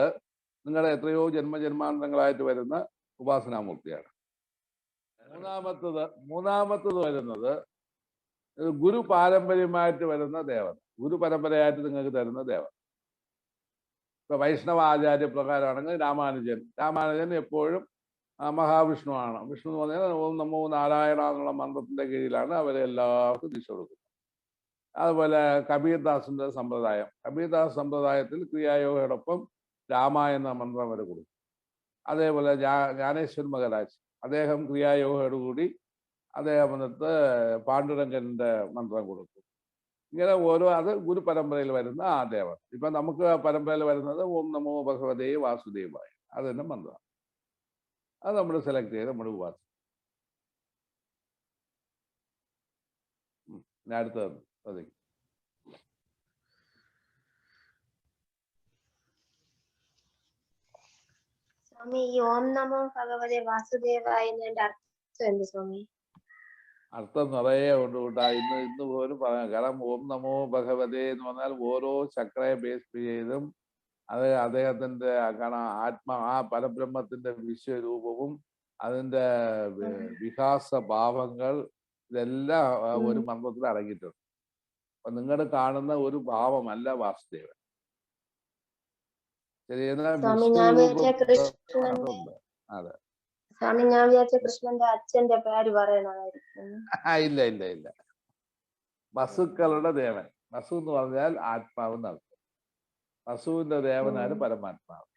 നിങ്ങളുടെ എത്രയോ ജന്മജന്മാന്തരങ്ങളായിട്ട് വരുന്ന ഉപാസനാമൂർത്തിയാണ്. മൂന്നാമത്തത് വരുന്നത് ഗുരു പാരമ്പര്യമായിട്ട് വരുന്ന ദേവത. ഗുരു പരമ്പരയായിട്ട് നിങ്ങൾക്ക് തരുന്ന ദേവത. ഇപ്പൊ വൈഷ്ണവ ആചാര്യ പ്രകാരമാണെങ്കിൽ രാമാനുജൻ എപ്പോഴും മഹാവിഷ്ണുവാണ്. വിഷ്ണു എന്ന് പറഞ്ഞാൽ ഓം നമോ നാരായണ എന്നുള്ള മന്ത്രത്തിന്റെ കീഴിലാണ് അവരെ എല്ലാവർക്കും ദിശ കൊടുക്കുന്നത്. അതുപോലെ കബീർദാസിന്റെ സമ്പ്രദായം, കബീർദാസ് സമ്പ്രദായത്തിൽ ക്രിയായോഗയോടൊപ്പം രാമ എന്ന മന്ത്രം അവർ കൊടുക്കും. അതേപോലെ ജ്ഞാനേശ്വർ മഹാരാജ് അദ്ദേഹം ക്രിയായോഗയോടുകൂടി അദ്ദേഹം വന്നിട്ട് പാണ്ഡുരംഗന്റെ മന്ത്രം കൊടുക്കും. ഇങ്ങനെ അത് ഗുരു പരമ്പരയിൽ വരുന്ന ആ ദേവൻ. ഇപ്പൊ നമുക്ക് പരമ്പരയിൽ വരുന്നത് ഓം നമോ ഭഗവതേ വാസുദേവായ, അത് തന്നെ മന്ത്രം. അത് നമ്മൾ സെലക്ട് ചെയ്ത് നമ്മൾ ഉപാസന. ഞാൻ അടുത്തത് അതെ. സ്വാമി, ഈ ഓം നമോ ഭഗവതേ വാസുദേവായ എന്നതിന്റെ അർത്ഥം എന്ത് സ്വാമി? അർത്ഥം നിറയെ കൊണ്ടുകൂട്ടാ. ഇന്ന് പോലും പറയാം. കാരണം ഓം നമോ ഭഗവതേ എന്ന് പറഞ്ഞാൽ ഓരോ ചക്രയെ ബേസ് ചെയ്തും അത് അദ്ദേഹത്തിന്റെ ആ പരബ്രഹ്മത്തിന്റെ വിശ്വരൂപവും അതിന്റെ വികാസ ഭാവങ്ങൾ ഇതെല്ലാം ഒരു മന്ത്രത്തിൽ അടങ്ങിയിട്ടുണ്ട്. അപ്പൊ നിങ്ങൾ കാണുന്ന ഒരു ഭാവമല്ല വാസുദേവൻ. അതെ. സ്വാമി, ഞാൻ വിചാരിച്ച കൃഷ്ണന്റെ അച്ഛന്റെ പേര് പറയണമായിരിക്കും. ഇല്ല. വസുക്കളുടെ ദേവൻ. വസു എന്ന് പറഞ്ഞാൽ ആത്മാവ് എന്നർത്ഥം. വസുവിന്റെ ദേവനാണ് പരമാത്മാവ്.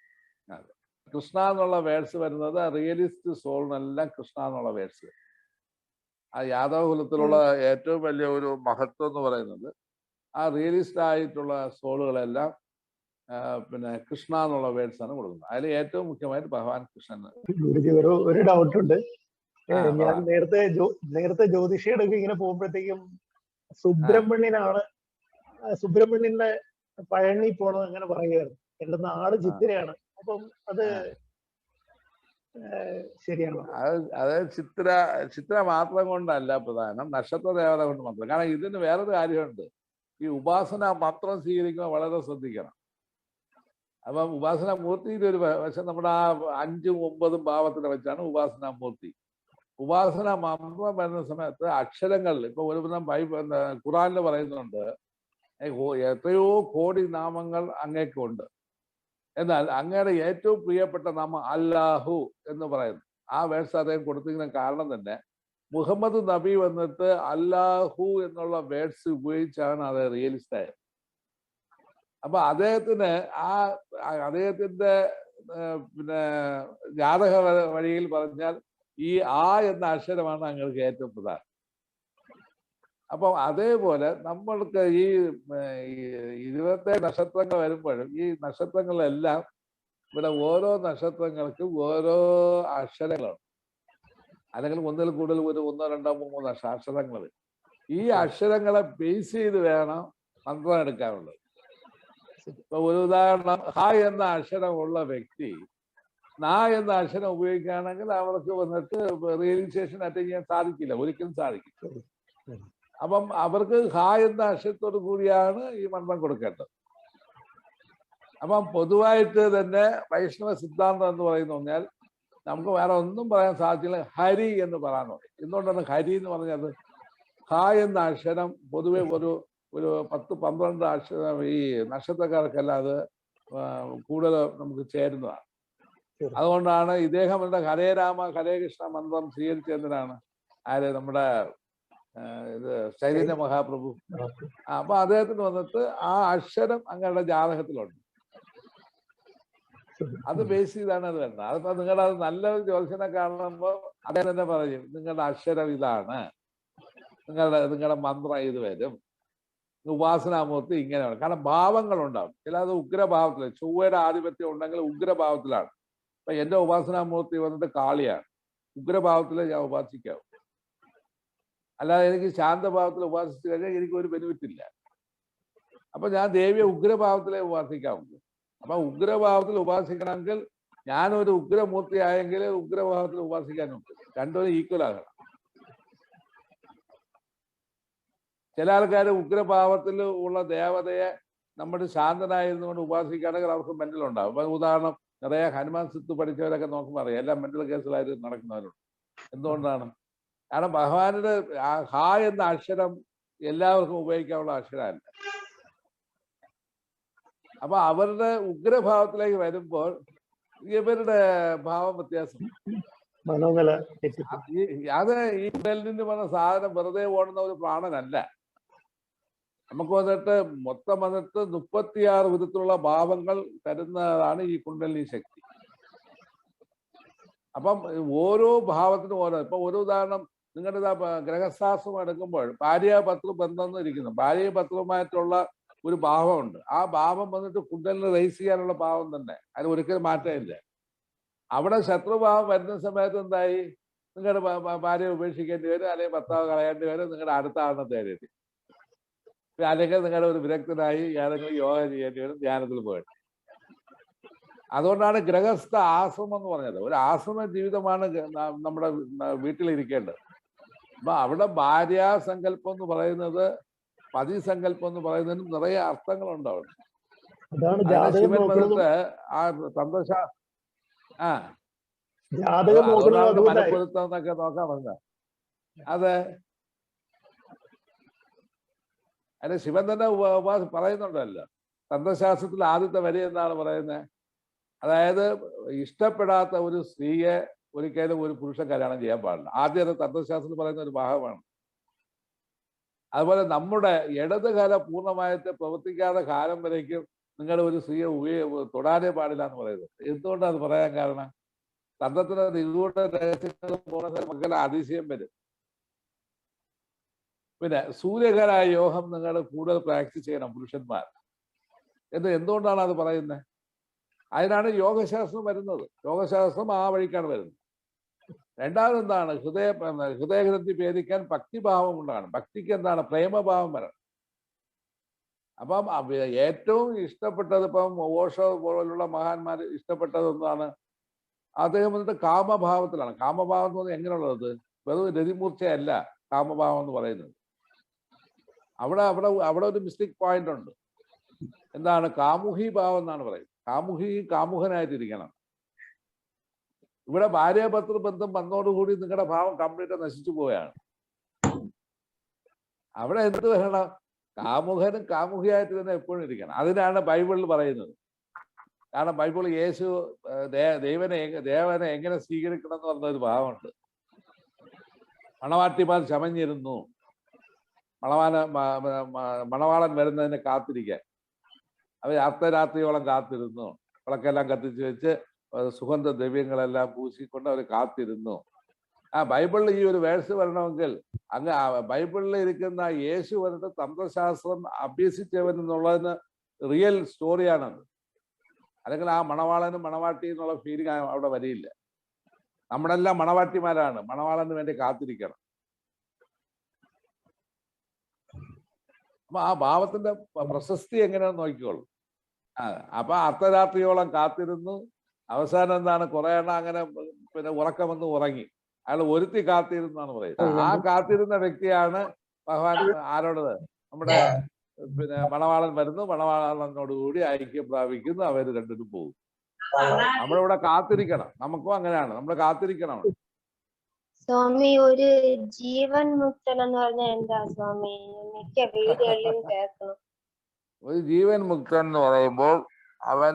അതെ. കൃഷ്ണ എന്നുള്ള വേഴ്സ് വരുന്നത് റിയലിസ്റ്റ് സോളിനെല്ലാം കൃഷ്ണ എന്നുള്ള വേഴ്സ്. ആ യാദവ കുലത്തിലുള്ള ഏറ്റവും വലിയ ഒരു മഹത്വം എന്ന് പറയുന്നത് ആ റിയലിസ്റ്റ് ആയിട്ടുള്ള സോളുകളെല്ലാം പിന്നെ കൃഷ്ണ എന്നുള്ള വേർഡ്സ് ആണ് കൊടുക്കുന്നത്. അതിൽ ഏറ്റവും മുഖ്യമായിട്ട് ഭഗവാൻ കൃഷ്ണൻ. ഗുരുജി, ഒരു ഡൗട്ട് ഉണ്ട്. ഞാൻ നേരത്തെ ജ്യോതിഷിയുടെ ഇങ്ങനെ പോകുമ്പോഴത്തേക്കും സുബ്രഹ്മണ്യന്റെ പഴനി പോണം അങ്ങനെ പറയുകയായിരുന്നു. എന്റെ നാട് ചിത്തിരയാണ്. അപ്പം അത് ശരിയാണോ? അത് ചിത്ര മാത്രം കൊണ്ടല്ല പ്രധാനം, നക്ഷത്ര ദേവത കൊണ്ട് മാത്രം. കാരണം ഇതിന് വേറൊരു കാര്യമുണ്ട്. ഈ ഉപാസന മന്ത്രം സ്വീകരിക്കുമ്പോൾ വളരെ ശ്രദ്ധിക്കണം. അപ്പം ഉപാസനാമൂർത്തിയുടെ ഒരു വശം നമ്മുടെ ആ 5ഉം 9ഉം ഭാവത്തിൽ വെച്ചാണ് ഉപാസനാമൂർത്തി. ഉപാസന മന്ത്രം വരുന്ന സമയത്ത് അക്ഷരങ്ങളിൽ ഇപ്പൊ ഒരു ഖുറാനിൽ പറയുന്നുണ്ട് എത്രയോ കോടി നാമങ്ങൾ അങ്ങേക്കുണ്ട്. എന്നാൽ അങ്ങയുടെ ഏറ്റവും പ്രിയപ്പെട്ട നാമം അല്ലാഹു എന്ന് പറയുന്നു. ആ വേഴ്സ് അദ്ദേഹം കൊടുത്തിരിക്കുന്ന കാരണം തന്നെ മുഹമ്മദ് നബി വന്നിട്ട് അല്ലാഹു എന്നുള്ള വേർഡ്സ് ഉപയോഗിച്ചാണ് അത് റിയലിസ്റ്റ് ആയത്. അപ്പൊ അദ്ദേഹത്തിന്റെ പിന്നെ ജാതക വഴിയിൽ പറഞ്ഞാൽ ഈ ആ എന്ന അക്ഷരമാണ് അങ്ങക്ക് ഏറ്റവും പ്രധാനം. അപ്പം അതേപോലെ നമ്മൾക്ക് ഈ 27 നക്ഷത്രങ്ങൾ വരുമ്പോഴും ഈ നക്ഷത്രങ്ങളെല്ലാം ഇവിടെ ഓരോ നക്ഷത്രങ്ങൾക്കും ഓരോ അക്ഷരങ്ങളുണ്ട്. അല്ലെങ്കിൽ ഒന്നിൽ കൂടുതൽ ഒരു 1, 2, 3 അക്ഷരങ്ങൾ. ഈ അക്ഷരങ്ങളെ ബേസ് ചെയ്ത് വേണം മന്ത്രം എടുക്കാനുള്ളത്. ഇപ്പൊ ഒരു ഉദാഹരണം, ഹ എന്ന അക്ഷരമുള്ള വ്യക്തി നാ എന്ന അക്ഷരം ഉപയോഗിക്കുകയാണെങ്കിൽ അവർക്ക് വന്നിട്ട് റിയലൈസേഷൻ അറ്റൻഡ് ചെയ്യാൻ സാധിക്കില്ല, ഒരിക്കലും സാധിക്കില്ല. അപ്പം അവർക്ക് ഹ എന്ന അക്ഷരത്തോട് കൂടിയാണ് ഈ മന്ത്രം കൊടുക്കേണ്ടത്. അപ്പം പൊതുവായിട്ട് തന്നെ വൈഷ്ണവ സിദ്ധാന്തം എന്ന് പറയുന്ന പറഞ്ഞാൽ നമുക്ക് വേറെ ഒന്നും പറയാൻ സാധിച്ചില്ല, ഹരി എന്ന് പറയാൻ പറയും. എന്തുകൊണ്ടാണ് ഹരി എന്ന് പറഞ്ഞത്? ഹ എന്ന അക്ഷരം പൊതുവെ ഒരു 10-12 അക്ഷരം ഈ നക്ഷത്രക്കാർക്കെല്ലാം അത് കൂടുതൽ നമുക്ക് ചേരുന്നതാണ്. അതുകൊണ്ടാണ് ഇദ്ദേഹം ഹരേ രാമ ഹരേ കൃഷ്ണ മന്ത്രം സ്വീകരിച്ചതിനാണ് ആര് നമ്മുടെ ഇത് ചൈതന്യ മഹാപ്രഭു. അപ്പൊ അദ്ദേഹത്തിന് വന്നിട്ട് ആ അക്ഷരം അങ്ങയുടെ ജാതകത്തിലുണ്ട്. അത് ബേസ് ചെയ്താണ് അത് വരുന്നത്. അതിപ്പോ നിങ്ങളുടെ അത് നല്ലൊരു ജ്യോത്സ്യനെ കാണുമ്പോൾ അദ്ദേഹം തന്നെ പറയും നിങ്ങളുടെ അക്ഷരം ഇതാണ്, നിങ്ങളുടെ മന്ത്രം ഇത് വരും, ഉപാസനാമൂർത്തി ഇങ്ങനെയാണ്. കാരണം ഭാവങ്ങളുണ്ടാവും. ചിലത് ഉഗ്രഭാവത്തിൽ, ചൊവ്വയുടെ ആധിപത്യം ഉണ്ടെങ്കിൽ ഉഗ്രഭാവത്തിലാണ്. അപ്പൊ എന്റെ ഉപാസനാമൂർത്തി വന്നിട്ട് കാളിയാണ്, ഉഗ്രഭാവത്തിലെ ഞാൻ ഉപാസിക്കാവും. അല്ലാതെ എനിക്ക് ശാന്തഭാവത്തിൽ ഉപാസിച്ചു കഴിഞ്ഞാൽ എനിക്ക് ഒരു ബെനിഫിറ്റ് ഇല്ല. അപ്പൊ ഞാൻ ദേവിയെ ഉഗ്രഭാവത്തിലെ ഉപാസിക്കാവുള്ളൂ. അപ്പൊ ഉഗ്രഭാവത്തിൽ ഉപാസിക്കണമെങ്കിൽ ഞാനൊരു ഉഗ്രമൂർത്തി ആയെങ്കിൽ ഉഗ്രഭാവത്തിൽ ഉപാസിക്കാനുണ്ട്. രണ്ടും ഈക്വൽ ആകണം. ചില ആൾക്കാർ ഉഗ്രഭാവത്തിൽ ഉള്ള ദേവതയെ നമ്മുടെ ശാന്തനായിരുന്നുകൊണ്ട് ഉപാസിക്കുകയാണെങ്കിൽ അവർക്ക് മെന്റൽ ഉണ്ടാവും. അപ്പൊ ഉദാഹരണം നിറയെ ഹനുമാൻ സിത്ത് പഠിച്ചവരൊക്കെ നോക്കുമ്പോൾ അറിയാം എല്ലാം മെന്റൽ കേസുകളായിട്ട് നടക്കുന്നവരുണ്ട്. എന്തുകൊണ്ടാണ്? കാരണം ഭഗവാനുടെ ഹ എന്ന അക്ഷരം എല്ലാവർക്കും ഉപയോഗിക്കാനുള്ള അക്ഷരമല്ല. അപ്പൊ അവരുടെ ഉഗ്രഭാവത്തിലേക്ക് വരുമ്പോൾ ഇവരുടെ ഭാവം വ്യത്യാസം. അത് ഈ കുണ്ടലിനി വന്ന സാധനം വെറുതെ ഓടുന്ന ഒരു പ്രാണനല്ല. നമുക്ക് വന്നിട്ട് മൊത്തം വന്നിട്ട് 36 വിധത്തിലുള്ള ഭാവങ്ങൾ തരുന്നതാണ് ഈ കുണ്ടലിനി ശക്തി. അപ്പം ഓരോ ഭാവത്തിനും ഓരോ, ഇപ്പൊ ഒരു ഉദാഹരണം നിങ്ങളുടെ ഗ്രഹശാസ്ത്രം എടുക്കുമ്പോൾ ഭാര്യ പത്രു ബന്ധം ഇരിക്കുന്നു. ഭാര്യ പത്രുമായിട്ടുള്ള ഒരു ഭാവമുണ്ട്. ആ ഭാവം വന്നിട്ട് കുണ്ടലിന് റേസ് ചെയ്യാനുള്ള ഭാവം തന്നെ, അതിന് ഒരിക്കലും മാറ്റമില്ല. അവിടെ ശത്രുഭാവം വരുന്ന സമയത്ത് എന്തായി? നിങ്ങളുടെ ഭാര്യയെ ഉപേക്ഷിക്കേണ്ടി വരും, അല്ലെങ്കിൽ ഭർത്താവ് കളയേണ്ടി വരും, നിങ്ങളുടെ അടുത്ത ആളിനെ തേടേണ്ടി, അല്ലെങ്കിൽ നിങ്ങളുടെ ഒരു വിരക്തനായി ഏതെങ്കിലും യോഗ ചെയ്യേണ്ടി വരും, ധ്യാനത്തിൽ പോയിട്ട്. അതുകൊണ്ടാണ് ഗ്രഹസ്ഥ ആശ്രമം എന്ന് പറഞ്ഞത്. ഒരു ആശ്രമ ജീവിതമാണ് നമ്മുടെ വീട്ടിലിരിക്കേണ്ടത്. അപ്പൊ അവിടെ ഭാര്യാസങ്കല്പം എന്ന് പറയുന്നത് പതിസങ്കല്പം എന്ന് പറയുന്നതിന് നിറയെ അർത്ഥങ്ങളുണ്ട് അവിടെ. ശിവൻ വന്നിട്ട് ആ സന്തോഷ മനപ്പൊരുത്തം എന്നൊക്കെ നോക്കാൻ പറഞ്ഞ അതെ. അതിന് ശിവൻ തന്നെ പറയുന്നുണ്ടല്ലോ, തന്ത്രശാസ്ത്രത്തിൽ ആദ്യത്തെ വരി എന്നാണ് പറയുന്നത്. അതായത് ഇഷ്ടപ്പെടാത്ത ഒരു സ്ത്രീയെ ഒരിക്കലും ഒരു പുരുഷൻ കല്യാണം ചെയ്യാൻ പാടില്ല. ആദ്യം തന്ത്രശാസ്ത്രത്തിൽ പറയുന്ന ഒരു ഭാഗമാണ്. അതുപോലെ നമ്മുടെ ഇടത് കാലം പൂർണ്ണമായിട്ട് പ്രവർത്തിക്കാതെ കാലം വരയ്ക്കും നിങ്ങളുടെ ഒരു സ്ത്രീയെ തൊടാനേ പാടില്ല എന്ന് പറയുന്നത്. എന്തുകൊണ്ടാണ് അത് പറയാൻ കാരണം? തന്ത്രത്തിന് നിഗൂഢ രഹസ്യങ്ങളും മക്കളെ അതിശയം വരും. പിന്നെ സൂര്യകരായ യോഗം നിങ്ങൾ കൂടുതൽ പ്രാക്ടീസ് ചെയ്യണം പുരുഷന്മാർ എന്തുകൊണ്ടാണ് അത് പറയുന്നത്? അതിനാണ് യോഗശാസ്ത്രം വരുന്നത്. യോഗശാസ്ത്രം ആ വഴിക്കാണ് വരുന്നത്. രണ്ടാമത് എന്താണ്? ഹൃദയഗ്രന്ഥി ഭേദിക്കാൻ ഭക്തിഭാവം ഉണ്ടാകണം. ഭക്തിക്ക് എന്താണ്? പ്രേമഭാവം വരണം. അപ്പം ഏറ്റവും ഇഷ്ടപ്പെട്ടത് ഇപ്പം ഓഷോ പോലുള്ള മഹാന്മാർ ഇഷ്ടപ്പെട്ടത് എന്താണ്? അദ്ദേഹം വന്നിട്ട് കാമഭാവത്തിലാണ്. കാമഭാവം എന്ന് പറഞ്ഞാൽ എങ്ങനെയുള്ളത്? വെറും രതിമൂർച്ചയല്ല കാമഭാവം എന്ന് പറയുന്നത്. അവിടെ ഒരു മിസ്റ്റേക്ക് പോയിന്റ് ഉണ്ട്. എന്താണ്? കാമുഹി ഭാവം എന്നാണ് പറയുന്നത്. കാമുകനായിട്ടിരിക്കണം. ഇവിടെ ഭാര്യാഭർത്തൃ ബന്ധം വന്നോടുകൂടി നിങ്ങളുടെ ഭാവം കംപ്ലീറ്റ് നശിച്ചു പോവുകയാണ്. അവിടെ എന്ത് വരണം? കാമുകനും കാമുകിയായിട്ട് തന്നെ എപ്പോഴും ഇരിക്കണം. അതിനാണ് ബൈബിളിൽ പറയുന്നത്. കാരണം ബൈബിൾ യേശു ദേവനെ എങ്ങനെ സ്വീകരിക്കണം എന്ന് പറഞ്ഞൊരു ഭാവമുണ്ട്. മണവാട്ടിമാർ ചമഞ്ഞിരുന്നു മണവാളൻ വരുന്നതിനെ കാത്തിരിക്കാൻ. അവർ അർദ്ധരാത്രിയോളം കാത്തിരുന്നു. വിളക്കെല്ലാം കത്തിച്ച് വെച്ച് സുഗന്ധ ദ്രവ്യങ്ങളെല്ലാം പൂശിക്കൊണ്ട് അവർ കാത്തിരുന്നു. ബൈബിളിൽ ഈ ഒരു വേഴ്സ് വരണമെങ്കിൽ അങ്ങ് ബൈബിളിൽ ഇരിക്കുന്ന യേശു വന്നിട്ട് തന്ത്രശാസ്ത്രം അഭ്യസിച്ചവൻ എന്നുള്ളതിന് റിയൽ സ്റ്റോറിയാണത്. അല്ലെങ്കിൽ ആ മണവാളനും മണവാട്ടി എന്നുള്ള ഫീലിംഗ് അവിടെ വരിയില്ല. നമ്മളെല്ലാം മണവാട്ടിമാരാണ്, മണവാളന് വേണ്ടി കാത്തിരിക്കണം. അപ്പൊ ആ ഭാവത്തിന്റെ പ്രശസ്തി എങ്ങനെയാണെന്ന് നോക്കിക്കോളൂ. അപ്പൊ അർദ്ധരാത്രിയോളം കാത്തിരുന്നു. അവസാനം എന്താണ്? കുറെ എണ്ണം അങ്ങനെ പിന്നെ ഉറക്കമെന്ന് ഉറങ്ങി. അയാൾ ഒരുത്തി കാത്തിരുന്നാണ് പറയുന്നത്. ആ കാത്തിരുന്ന വ്യക്തിയാണ് ഭഗവാൻ ആരോടത്? നമ്മുടെ പിന്നെ മണവാളൻ വരുന്നു, മണവാളനോടുകൂടി ഐക്യം പ്രാപിക്കുന്നു, അവർ രണ്ടിനും പോകും. നമ്മളിവിടെ കാത്തിരിക്കണം. നമുക്കും അങ്ങനെയാണ്, നമ്മൾ കാത്തിരിക്കണം. സ്വാമി ഒരു ജീവൻ മുക്തൻ എന്ന് പറഞ്ഞാൽ എന്താ സ്വാമി? മിക്ക വീടുകളിലും കേൾക്കണം. ഒരു ജീവൻ മുക്തൻ എന്ന് പറയുമ്പോൾ അവൻ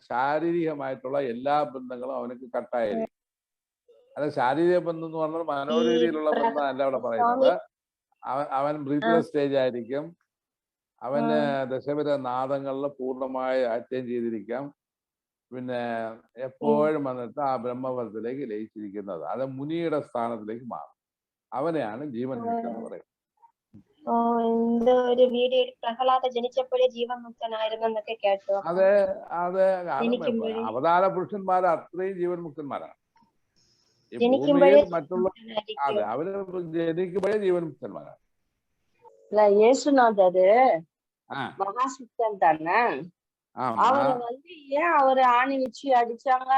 ശാരീരികമായിട്ടുള്ള എല്ലാ ബന്ധങ്ങളും അവനക്ക് കട്ടായിരിക്കും. അത് ശാരീരിക ബന്ധം എന്ന് പറഞ്ഞാൽ മനോരീതിയിലുള്ള ബന്ധം അല്ല അവിടെ പറയുന്നത്. അവൻ ബ്രീത്ത്ലെസ് സ്റ്റേജ് ആയിരിക്കും. അവന് ദശവിധ നാദങ്ങളിൽ പൂർണ്ണമായി അറ്റൈൻ ചെയ്തിരിക്കാം. പിന്നെ എപ്പോഴും വന്നിട്ട് ആ ബ്രഹ്മപദത്തിലേക്ക് ലയിച്ചിരിക്കുന്നത്, അത് മുനിയുടെ സ്ഥാനത്തിലേക്ക് മാറും. അവനെയാണ് ജീവൻ മുക്തൻ എന്ന് പറയുന്നത്. ഒരു വീഡിയോയിൽ പ്രഹ്ലാദ ജനിച്ചപ്പോഴേ ജീവൻ മുക്തനായിരുന്നു എന്നൊക്കെ കേട്ടു. അതെ, അവതാര പുരുഷന്മാർ അത്രയും ജീവൻ മുക്തന്മാരാണ്. ഈ ഭൂമിയിൽ മറ്റുള്ള അതെ അവര് ജനിക്കുമ്പോഴേ ജീവൻ മുക്തന്മാരാണ്. இயேசுநாதரு மகாசித்தன் தானே, அவரை ஏன் அவரு ஆணி வச்சு அடிச்சாங்க,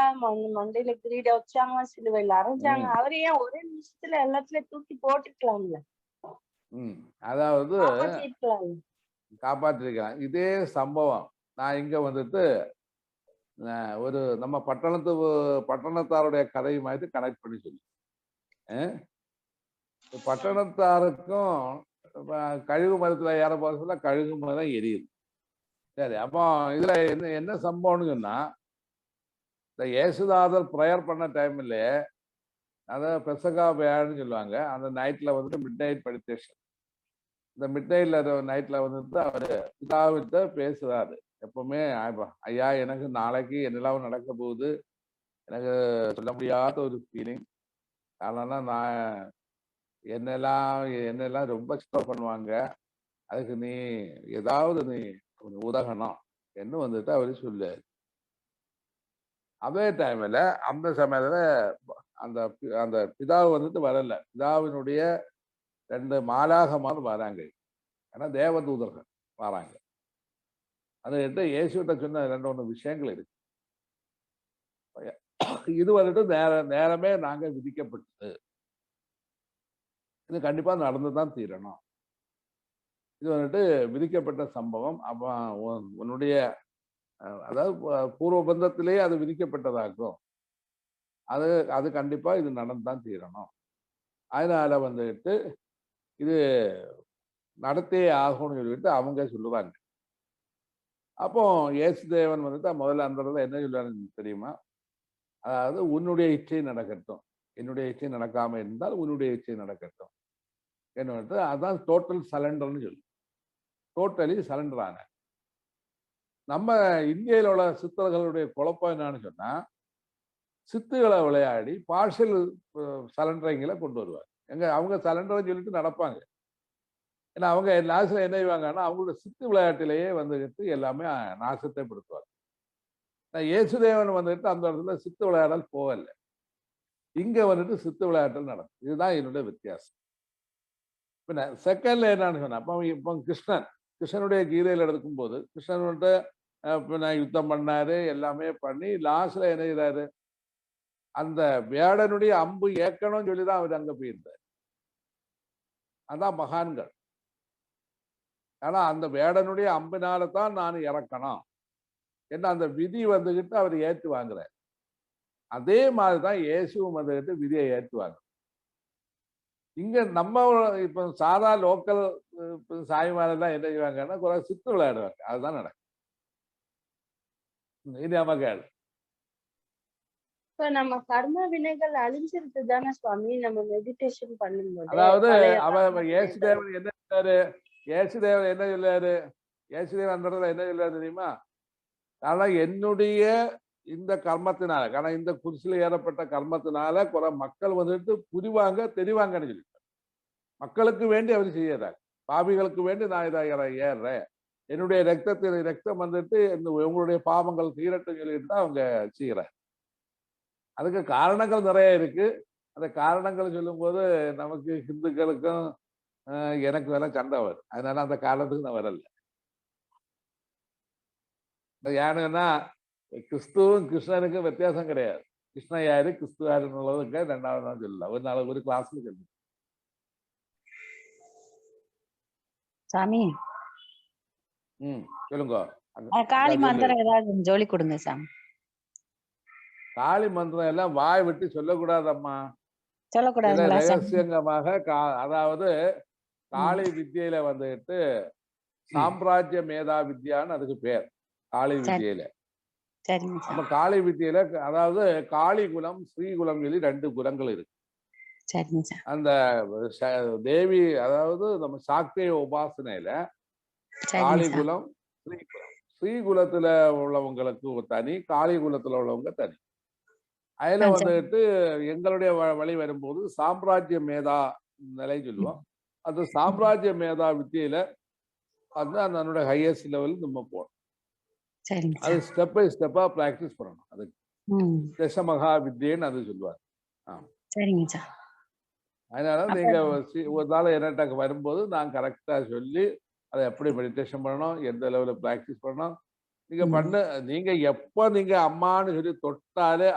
மண்டையில கிரீட வச்சாங்க, சிலுவையில அரைஞ்சாங்க, அவரு ஏன் ஒரே நிமிஷத்துல எல்லாத்துலயும் தூக்கி போட்டுக்கலாம்ல? அதாவது காப்பாற்றிருக்கலாம். இதே சம்பவம் நான் இங்க வந்துட்டு ஒரு நம்ம பட்டணத்தாருடைய கதையுமாയിട്ട് கனெக்ட் பண்ணி சொல்லி, பட்டணத்தாருக்கும் கழுகு மரத்துல ஏற போக சொல்ல கழுகு மரம் எரியுது. சரி, அப்போ இதுல என்ன சம்பவம்னு சொன்னா, இந்த இயேசுநாதர் ப்ரேயர் பண்ண டைம்ல, அதாவது பெசகா பேன்னு சொல்லுவாங்க, அந்த நைட்ல வந்துட்டு மிட் நைட் மெடிடேஷன். இந்த மிட் நைட்ல வந்துட்டு அவரு பிதாவிட்ட பேசுறாரு. எப்பவுமே ஐயா எனக்கு நாளைக்கு என்னெல்லாம் நடக்க போகுது, எனக்கு சொல்ல முடியாத ஒரு ஃபீலிங். காரணம்னா நான் என்னெல்லாம் ரொம்ப ஸ்டோர் பண்ணுவாங்க, அதுக்கு நீ ஏதாவது நீ உதகணும் என்று வந்துட்டு அவரு சொல்லுவாரு. அதே டைம்ல அந்த சமயத்துல அந்த பிதாவு வந்துட்டு வரல. பிதாவினுடைய 2 மாலாகமார் வராங்க, ஏன்னா தேவதூதர்கள் வராங்க. அதுகிட்ட இயேசுகிட்ட சொன்ன 2-3 விஷயங்கள் இருக்கு. இது வந்துட்டு நேரமே நாங்க விதிக்கப்பட்டது, இது கண்டிப்பா நடந்துதான் தீரணும். இது வந்துட்டு விதிக்கப்பட்ட சம்பவம். அப்ப உன்னுடைய அதாவது பூர்வ பந்தத்திலேயே அது விதிக்கப்பட்டதாகும், அது கண்டிப்பா இது நடந்துதான் தீரணும். அதனால வந்துட்டு இது நடத்தே ஆகும்னு சொல்லிட்டு அவங்க சொல்லுவாங்க. அப்போ இயேசுதேவன் வந்துட்டு முதல்ல அந்த இடத்துல என்ன சொல்லுவாங்க தெரியுமா? அதாவது உன்னுடைய இச்சை நடக்கட்டும், என்னுடைய இச்சை நடக்காம இருந்தால் உன்னுடைய இச்சை நடக்கட்டும் என்ன, அதான் டோட்டல் சலண்டர்னு சொல்லி டோட்டலி சலண்டர் ஆன. நம்ம இந்தியாவில் உள்ள சித்தர்களுடைய குழப்பம் என்னன்னு சொன்னா, சித்துகளை விளையாடி பார்ஷல் சலண்டரிங்களை கொண்டு வருவாங்க. அவங்க சலண்டர்னு சொல்லிட்டு நடப்பாங்க. ஏன்னா அவங்க லாஸ்ட்ல என்ன செய்வாங்கன்னா, அவங்களோட சித்து விளையாட்டிலேயே வந்துட்டு எல்லாமே நாசத்தை படுத்துவாங்க. இயேசுதேவன் வந்துட்டு அந்த இடத்துல சித்து விளையாடல் போகல, இங்க வந்துட்டு சித்து விளையாட்டல் நடக்கும். இதுதான் என்னுடைய வித்தியாசம். பின்ன செகண்ட்ல என்னன்னு சொன்னா, இப்போ கிருஷ்ணனுடைய கீதையில் எடுக்கும் போது கிருஷ்ணன் வந்துட்டு பின்ன யுத்தம் பண்ணாரு, எல்லாமே பண்ணி லாஸ்ட்ல என்ன செய்றாரு, அந்த வேடனுடைய அம்பு ஏற்கணும்னு சொல்லிதான் அவர் அங்க போயிருந்தார். அதான் மகான்கள். ஆனா அந்த வேடனுடைய அம்பினால தான் நான் இறக்கணும் என்ன அந்த விதி வந்துகிட்டு அவர் ஏற்று வாங்குறார். அதே மாதிரிதான் இயேசுவும் வந்துகிட்டு விதியை ஏற்றுவாங்க. இங்க நம்ம இப்ப சாதா லோக்கல் சாய்மாரெல்லாம் என்ன செய்வாங்கன்னா குறை சித்து விளையாடுவாங்க. அதுதான் நடக்கும். இது நம்ம கேள்வி. இப்ப நம்ம கர்ம வினைகள் அழிஞ்சிருக்கு தானே சுவாமி நம்ம மெடிடேஷன் பண்ணும்போது? அதாவது அவ இயேசுதேவன் என்ன சொல்லாரு, இயேசுதேவன் என்ன சொல்லாரு, இயேசுதேவன் அந்த இடத்துல என்ன சொல்லாரு தெரியுமா? ஆனா என்னுடைய இந்த கர்மத்தினால, காரணம் இந்த குடிசில ஏறப்பட்ட கர்மத்தினால குறை மக்கள் வந்துட்டு புரிவாங்க தெரிவாங்கன்னு சொல்லிட்டார். மக்களுக்கு வேண்டி அவர் செய்யறாரு, பாவிகளுக்கு வேண்டி நான் இதை ஏறுறேன், என்னுடைய ரத்தம் வந்துட்டு உங்களுடைய பாவங்கள் தீரட்டும் சொல்லிட்டு தான் அவங்க செய்யறாங்க. அதுக்கு காரணங்கள் நிறைய இருக்கு. அந்த காரணங்கள் சொல்லும் போது நமக்கு ஹிந்துக்களுக்கும் எனக்கு வேலை சண்டை வரும். அதனால அந்த காரணத்துக்கு நான் வரல. ஏன்னா கிறிஸ்துவும் கிருஷ்ணனுக்கும் வித்தியாசம் கிடையாது. கிருஷ்ணன் யாரு கிறிஸ்து யாருன்னுள்ளதுக்கு 2வது தான் சொல்லலாம். ஒரு நாள் ஒரு கிளாஸ்ல சொல்லு. சாமி சொல்லுங்க. காளி மந்திரம் ஏதாவது சொல்லி கொடுங்க சாமி. காளி மந்திரம் எல்லாம் வாய் விட்டு சொல்லக்கூடாதம்மா. சொல்லக்கூடாதுங்களா சாமி? ரகசியங்கமாக அதாவது காளி வித்தியில வந்துட்டு சாம்ராஜ்ய மேதா வித்யான்னு அதுக்கு பேர் காளி வித்தியில. அப்ப காளி வித்தியில அதாவது காளி குலம் ஸ்ரீகுலம் சொல்லி 2 குலங்கள் இருக்கு. அந்த தேவி அதாவது நம்ம சாக்தேய உபாசனையில காளி குலம் ஸ்ரீகுலம். ஸ்ரீகுலத்துல உள்ளவங்களுக்கு தனி, காளி குலத்துல உள்ளவங்க தனி. அதுல வந்துட்டு எங்களுடைய வழி வரும்போது சாம்ராஜ்ய மேதா நிலை சொல்லுவோம். அது சாம்ராஜ்ய மேதா வித்தியில வந்து அதனோட ஹையஸ்ட் லெவல் நம்ம போகணும். அது ஸ்டெப் பை ஸ்டெப்பா பிராக்டிஸ் பண்ணணும். அதுக்கு தசமகா வித்தியன்னு அது சொல்லுவார். அதனால நீங்க ஒரு நாள் என்கிட்ட வரும்போது நான் கரெக்டா சொல்லி அதை எப்படி மெடிடேஷன் பண்ணணும், எந்த லெவலில் பிராக்டிஸ் பண்ணணும் நீங்க எப்ப நீங்க அம்மான்னு சொல்லி தொட்டாலே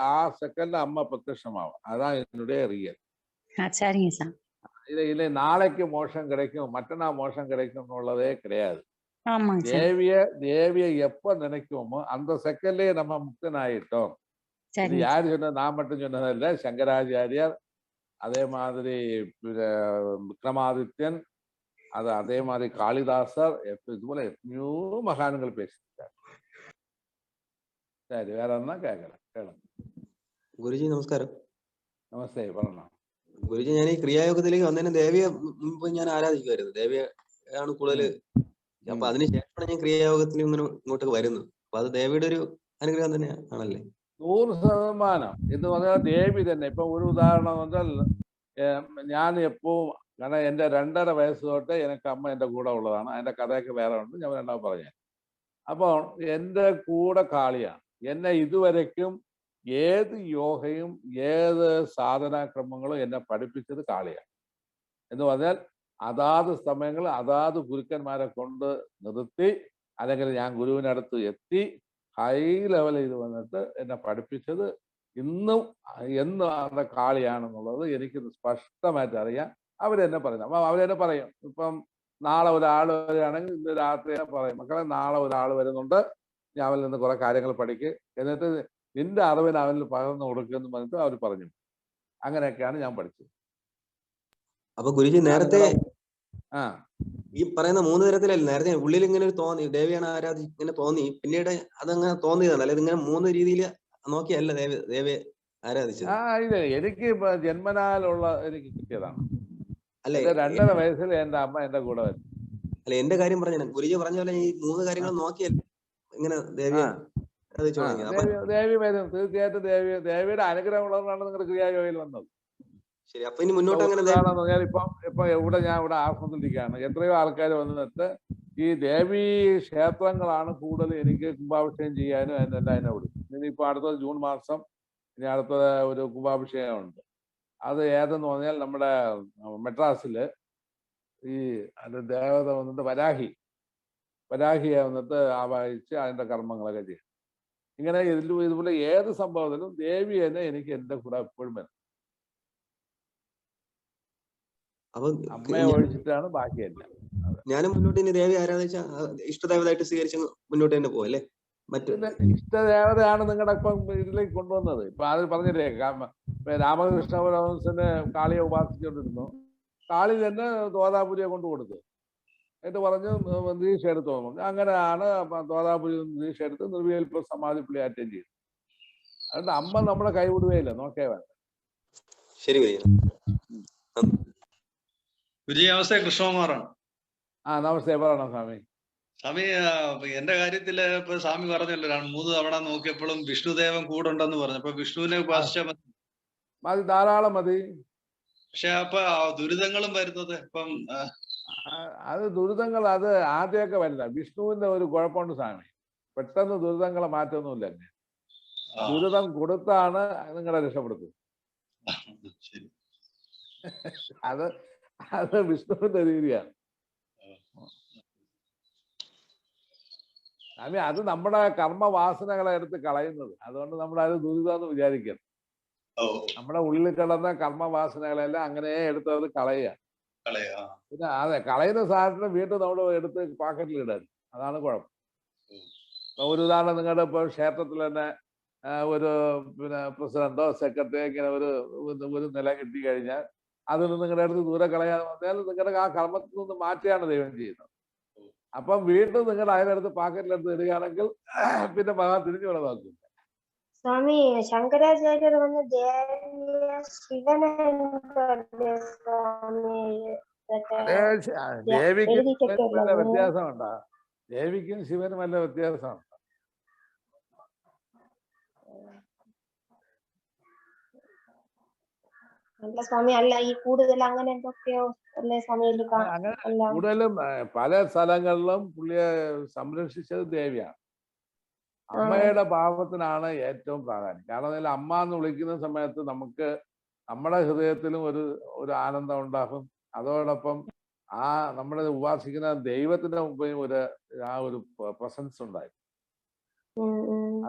செகண்ட்ல அம்மா பிரத்யட்சமாகும். அதான் என்னுடைய ரியல். இல்ல நாளைக்கு மோஷம் கிடைக்கும், மற்றனா மோஷம் கிடைக்கும் உள்ளதே கிடையாது. தேவிய எப்ப நினைக்குமோ அந்த செகண்ட்லயே நம்ம முக்தன் ஆயிட்டோம். இது யாரு சொன்னது? நான் மட்டும் சொன்னதில்ல, சங்கராச்சாரியார், அதே மாதிரி விக்ரமாதித்யன், அதே மாதிரி காளிதாசர், இது போல எத்தனையோ மகான்கள் பேசிட்டார். சரி, വേറെ എന്നാ കേൾക്കണം. ഗുരുജി നമസ്കാരം. നമസ്തേ, പറഞ്ഞോ. ഗുരുജി, ഞാൻ ഈ ക്രിയായോഗത്തിലേക്ക് വന്നതിന് ദേവിയെ മുമ്പ് ഞാൻ ആരാധിക്കുമായിരുന്നു. ദേവിയാണ് കൂടുതൽ. അപ്പൊ അതിനുശേഷമാണ് ഞാൻ ക്രിയായോഗത്തിൽ ഇങ്ങോട്ട് വരുന്നത്. അപ്പൊ അത് ദേവിയുടെ ഒരു അനുഗ്രഹം തന്നെ ആണല്ലേ? 100% എന്ന് പറഞ്ഞാൽ ദേവി തന്നെ. ഇപ്പൊ ഒരു ഉദാഹരണം വന്നാൽ ഞാൻ എപ്പോഴും, കാരണം എൻ്റെ 2.5 വയസ്സ് തൊട്ട് എനിക്ക് അമ്മ എൻ്റെ കൂടെ ഉള്ളതാണ്. അതിൻ്റെ കഥയൊക്കെ വേറെ ഉണ്ട്, ഞാൻ രണ്ടാമത് പറഞ്ഞു. അപ്പോൾ എൻ്റെ കൂടെ കാളിയാണ്. എന്നെ ഇതുവരയ്ക്കും ഏത് യോഗയും ഏത് സാധനാക്രമങ്ങളും എന്നെ പഠിപ്പിച്ചത് കാളിയാണ്. എന്ന് പറഞ്ഞാൽ അതാത് സമയങ്ങൾ അതാത് ഗുരുക്കന്മാരെ കൊണ്ട് നിർത്തി, അല്ലെങ്കിൽ ഞാൻ ഗുരുവിനടുത്ത് എത്തി ഹൈ ലെവലിൽ ഇത് വന്നിട്ട് എന്നെ പഠിപ്പിച്ചത് ഇന്നും എന്നും அந்த കാളിയാണെന്നുള്ളത് എനിക്ക് സ്പഷ്ടമായിട്ട് അറിയാം. അവരെന്നെ പറയുന്നത്. അപ്പം അവരെന്നെ പറയും, ഇപ്പം നാളെ ഒരാൾ വരികയാണെങ്കിൽ ഇന്ന് രാത്രി പറയും, മക്കളെ നാളെ ഒരാൾ വരുന്നുണ്ട്, ഞാൻ അവനിൽ നിന്ന് കുറെ കാര്യങ്ങൾ പഠിക്കുക, എന്നിട്ട് നിന്റെ അറിവിന് അവനിൽ പകർന്നു കൊടുക്കുമെന്ന് പറഞ്ഞിട്ട് അവർ പറഞ്ഞു. അങ്ങനെയൊക്കെയാണ് ഞാൻ പഠിച്ചത്. അപ്പൊ ഗുരുജി നേരത്തെ ഈ പറയുന്ന 3 തരത്തിലല്ലേ? നേരത്തെ ഉള്ളിൽ ഇങ്ങനെ ഒരു തോന്നി ദേവിയാണ് ഇങ്ങനെ തോന്നി, പിന്നീട് അതങ്ങനെ തോന്നിയതാണ്, അല്ലെ? ഇങ്ങനെ 3 രീതിയിൽ നോക്കിയല്ല ദേവിയെ ആരാധിച്ചത്. ഇത് എനിക്ക് ജന്മനാലുള്ള എനിക്ക് കിട്ടിയതാണ്. അല്ലെ, 2.5 വയസ്സിൽ എന്റെ അമ്മ എന്റെ കൂടെ വരും. അല്ല, എന്റെ കാര്യം പറഞ്ഞു, ഗുരുജി പറഞ്ഞ പോലെ ഈ 3 കാര്യങ്ങൾ നോക്കിയല്ല ഇങ്ങനെ ദേവിയെ ദേവി വരും. തീർച്ചയായിട്ടും ദേവിയുടെ അനുഗ്രഹം ഉള്ളതുകൊണ്ടാണ് നിങ്ങളുടെ ക്രിയായോഗയിൽ വന്നത്. ശരി, അപ്പൊ ഇനി മുന്നോട്ട് അങ്ങനെ ഇപ്പൊ ഞാൻ ഇവിടെ ആശ്രമത്തിലിരിക്കുകയാണ്. എത്രയോ ആൾക്കാർ വന്നിട്ട് ഈ ദേവീ ക്ഷേത്രങ്ങളാണ് കൂടുതൽ എനിക്ക് കുംഭാഭിഷേകം ചെയ്യാനും അതിനെല്ലാം വിടും. ഇനിയിപ്പോ അടുത്തത് ജൂൺ മാസം ഇനി അടുത്ത ഒരു കുംഭാഭിഷേകമുണ്ട്. അത് ഏതെന്ന് പറഞ്ഞാൽ നമ്മുടെ മെഡ്രാസില് ഈ അതിന്റെ ദേവത വന്നിട്ട് വരാഹിയെ വന്നിട്ട് ആവാഹിച്ച് അതിന്റെ കർമ്മങ്ങളൊക്കെ ചെയ്യും. ഇങ്ങനെ ഇതുപോലെ ഏത് സംഭവത്തിലും ദേവി തന്നെ എനിക്ക് എന്റെ കൂടെ എപ്പോഴും വരും. അമ്മയെ ഒഴിച്ചിട്ടാണ് ബാക്കിയെല്ലാം. ഞാനും മുന്നോട്ട് ഇനി ദേവി ആരാധിച്ച ഇഷ്ടദേവതായിട്ട് സ്വീകരിച്ച് മുന്നോട്ട് തന്നെ പോകും അല്ലേ? ഇഷ്ടദേവതയാണ് നിങ്ങളുടെ ഇപ്പം ഇതിലേക്ക് കൊണ്ടുവന്നത്. ഇപ്പൊ അത് പറഞ്ഞില്ലേ, രാമകൃഷ്ണ പരമഹംസന് കാളിയെ ഉപാസിച്ചുകൊണ്ടിരുന്നു. കാളി തന്നെ തോതാപുരിയെ കൊണ്ടു കൊടുത്തു. എന്നിട്ട് പറഞ്ഞു ദീക്ഷ എടുത്തു തോന്നുന്നു. അങ്ങനെയാണ് തോതാപുരി ദീക്ഷ എടുത്ത് നിർവികൽപ്പ സമാധി പുള്ളി അറ്റൻഡ് ചെയ്തു. അതുകൊണ്ട് അമ്മ നമ്മളെ കൈവിടുകയില്ല, നോക്കേ വേണ്ട. ശരി ഗുരുജി, നമസ്തേ. കൃഷ്ണകുമാറാണ്. നമസ്തേ, പറയണം സ്വാമി. സ്വാമി, എന്റെ കാര്യത്തില് ഇപ്പൊ സ്വാമി പറഞ്ഞല്ലോ, 3 തവണ നോക്കിയപ്പോഴും വിഷ്ണുദേവൻ കൂടെ ഉണ്ടെന്ന് പറഞ്ഞു. അപ്പൊ വിഷ്ണുവിനെ ഉപാസിച്ചാൽ മതി, ധാരാളം മതി. പക്ഷെ അപ്പൊ ദുരിതങ്ങളും വരുന്നത് ഇപ്പം അത് ദുരിതങ്ങൾ അത് ആദ്യമൊക്കെ വരില്ല. വിഷ്ണുവിന്റെ ഒരു കുഴപ്പമുണ്ട് സ്വാമി, പെട്ടെന്ന് ദുരിതങ്ങളെ മാറ്റൊന്നുമില്ല. ദുരിതം കൊടുത്താണ് നിങ്ങളെ രക്ഷപ്പെടുത്തുന്നത്. അത് വിഷ്ണുവിന്റെ രീതിയാണ് സ്വാമി. അത് നമ്മുടെ കർമ്മവാസനകളെ എടുത്ത് കളയുന്നത്. അതുകൊണ്ട് നമ്മളത് ദുരിതമെന്ന് വിചാരിക്കണം. നമ്മുടെ ഉള്ളിൽ കിടന്ന കർമ്മവാസനകളെല്ലാം അങ്ങനെ എടുത്തത് കളയുക. പിന്നെ അതെ, കളയുന്ന സാധനം വീണ്ടും നമ്മൾ എടുത്ത് പാക്കറ്റിൽ ഇടാൻ, അതാണ് കുഴപ്പം. ഒരു ഉദാഹരണം, നിങ്ങളുടെ ഇപ്പോൾ ക്ഷേത്രത്തിൽ തന്നെ ഒരു പിന്നെ പ്രസിഡന്റോ സെക്രട്ടറിയോ ഇങ്ങനെ ഒരു നില കിട്ടിക്കഴിഞ്ഞാൽ അതിൽ നിന്ന് നിങ്ങളുടെ അടുത്ത് ദൂരെ കളയാൻ പറഞ്ഞാൽ നിങ്ങളുടെ ആ കർമ്മത്തിൽ നിന്ന് മാറ്റിയാണ് ദൈവം ചെയ്യുന്നത്. അപ്പം വീണ്ടും നിങ്ങളുടെ അതിനടുത്ത് പാക്കറ്റിലെടുത്ത് ഇടുകയാണെങ്കിൽ പിന്നെ മഹാൻ തിരിഞ്ഞു വിളവാക്കില്ല. സ്വാമി ശങ്കരാചാര്യർ വന്ന് ശിവനെ ദേവിക്കും വല്ല വ്യത്യാസമുണ്ടോ? ദേവിക്കും ശിവനും വല്ല വ്യത്യാസമുണ്ടോ? സ്വാമി അല്ല, ഈ കൂടുതൽ അങ്ങനെ എന്തൊക്കെയോ അല്ലേ സ്വാമി? കൂടുതലും പല സ്ഥലങ്ങളിലും പുള്ളിയെ സംരക്ഷിച്ചത് ദേവിയാണ്. അമ്മയുടെ ഭാവത്തിനാണ് ഏറ്റവും പ്രാധാന്യം. കാരണം അതിൽ അമ്മ എന്ന് വിളിക്കുന്ന സമയത്ത് നമുക്ക് നമ്മുടെ ഹൃദയത്തിലും ഒരു ആനന്ദം ഉണ്ടാകും. അതോടൊപ്പം ആ നമ്മളെ ഉപാസിക്കുന്ന ദൈവത്തിന്റെ മുമ്പിൽ ഒരു പ്രസൻസ് ഉണ്ടായി.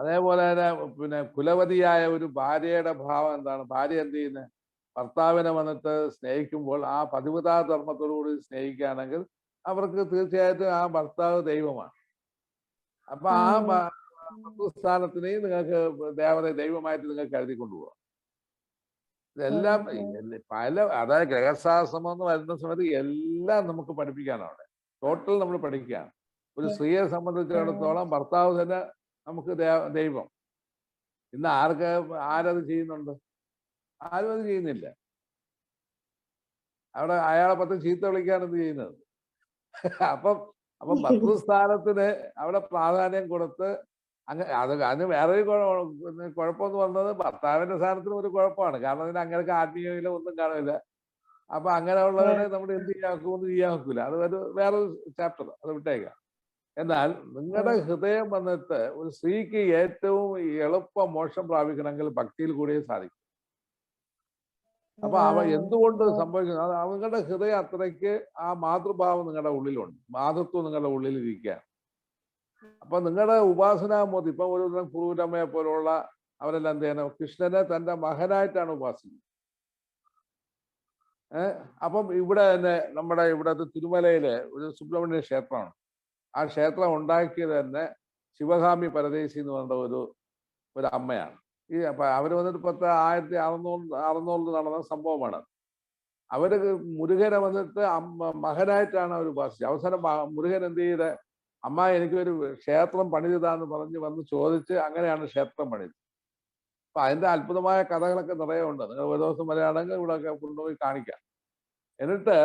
അതേപോലെ തന്നെ പിന്നെ കുലവതിയായ ഒരു ഭാര്യയുടെ ഭാവം എന്താണ്? ഭാര്യ എന്ത് ചെയ്യുന്നത്? ഭർത്താവിനെ വന്നിട്ട് സ്നേഹിക്കുമ്പോൾ ആ പതിവ്രതാ ധർമ്മത്തോടുകൂടി സ്നേഹിക്കുകയാണെങ്കിൽ അവർക്ക് തീർച്ചയായിട്ടും ആ ഭർത്താവ് ദൈവമാണ്. അപ്പൊ ആ സ്ഥാനത്തിനെ നിങ്ങൾക്ക് ദൈവമായിട്ട് നിങ്ങൾക്ക് കരുതി കൊണ്ടുപോകാം. ഇതെല്ലാം അതായത് ഗൃഹസ്ഥാശ്രമം എന്ന് വരുന്ന സമയത്ത് എല്ലാം നമുക്ക് പഠിപ്പിക്കാനാണ്. ടോട്ടൽ നമ്മൾ പഠിക്കുകയാണ്. ഒരു സ്ത്രീയെ സംബന്ധിച്ചിടത്തോളം ഭർത്താവ് തന്നെ നമുക്ക് ദൈവം. ഇന്ന് ആരത് ചെയ്യുന്നുണ്ട്? ആരും അത് ചെയ്യുന്നില്ല. അവിടെ അയാളെ പത്ത് ചീത്ത വിളിക്കാണ് ഇത് ചെയ്യുന്നത്. അപ്പം ഭർത്തൃസ്ഥാനത്തിന് അവിടെ പ്രാധാന്യം കൊടുത്ത് അതിന് വേറൊരു കുഴപ്പമെന്ന് പറഞ്ഞത് ഭർത്താവിന്റെ സ്ഥാനത്തിന് ഒരു കുഴപ്പമാണ്. കാരണം അതിന് അങ്ങനെ ആത്മീയമില്ല, ഒന്നും കാണില്ല. അപ്പൊ അങ്ങനെയുള്ളവരെ നമ്മൾ എന്ത് ചെയ്യാൻ നോക്കൂല. അത് വേറൊരു ചാപ്റ്റർ, അത് വിട്ടേക്കാം. എന്നാൽ നിങ്ങളുടെ ഹൃദയം വന്നിട്ട് ഒരു സ്ത്രീക്ക് ഏറ്റവും എളുപ്പം മോക്ഷം പ്രാപിക്കണമെങ്കിൽ ഭക്തിയിൽ കൂടിയേ സാധിക്കും. അപ്പൊ എന്തുകൊണ്ട് സംഭവിക്കുന്നത്? അത് നിങ്ങളുടെ ഹൃദയം അത്രയ്ക്ക് ആ മാതൃഭാവം നിങ്ങളുടെ ഉള്ളിലുണ്ട്, മാതൃത്വം നിങ്ങളുടെ ഉള്ളിൽ ഇരിക്കുകയാണ്. അപ്പൊ നിങ്ങളുടെ ഉപാസനാമൂർത്തി ഇപ്പൊ ഒരു കുറുരമ്മയെ പോലുള്ള അവരെല്ലാം എന്ത് ചെയ്യണം? കൃഷ്ണനെ തന്റെ മകനായിട്ടാണ് ഉപാസിക്കുന്നത്. അപ്പം ഇവിടെ തന്നെ നമ്മുടെ ഇവിടത്തെ തിരുമലയിലെ ഒരു സുബ്രഹ്മണ്യ ക്ഷേത്രമാണ്. ആ ക്ഷേത്രം ഉണ്ടാക്കിയത് തന്നെ ശിവകാമി പരദേശി എന്ന് പറഞ്ഞ ഒരു അമ്മയാണ്. അപ്പൊ അവര് വന്നിട്ട് 1600 നടന്ന സംഭവമാണ്. അവര് മുരുകനെ വന്നിട്ട് മകനായിട്ടാണ് അവർ ഉപാസിച്ചത്. അവസാനം മുരുകൻ എന്ത് ചെയ്ത്, അമ്മ എനിക്കൊരു ക്ഷേത്രം പണിതാന്ന് പറഞ്ഞ് വന്ന് ചോദിച്ച് അങ്ങനെയാണ് ക്ഷേത്രം പണിത്. അപ്പൊ അതിന്റെ അത്ഭുതമായ കഥകളൊക്കെ നിറയെ ഉണ്ട്. നിങ്ങൾ ഒരു ദിവസം വരികയാണെങ്കിൽ ഇവിടെ കൊണ്ടുപോയി കാണിക്കാം. എന്നിട്ട്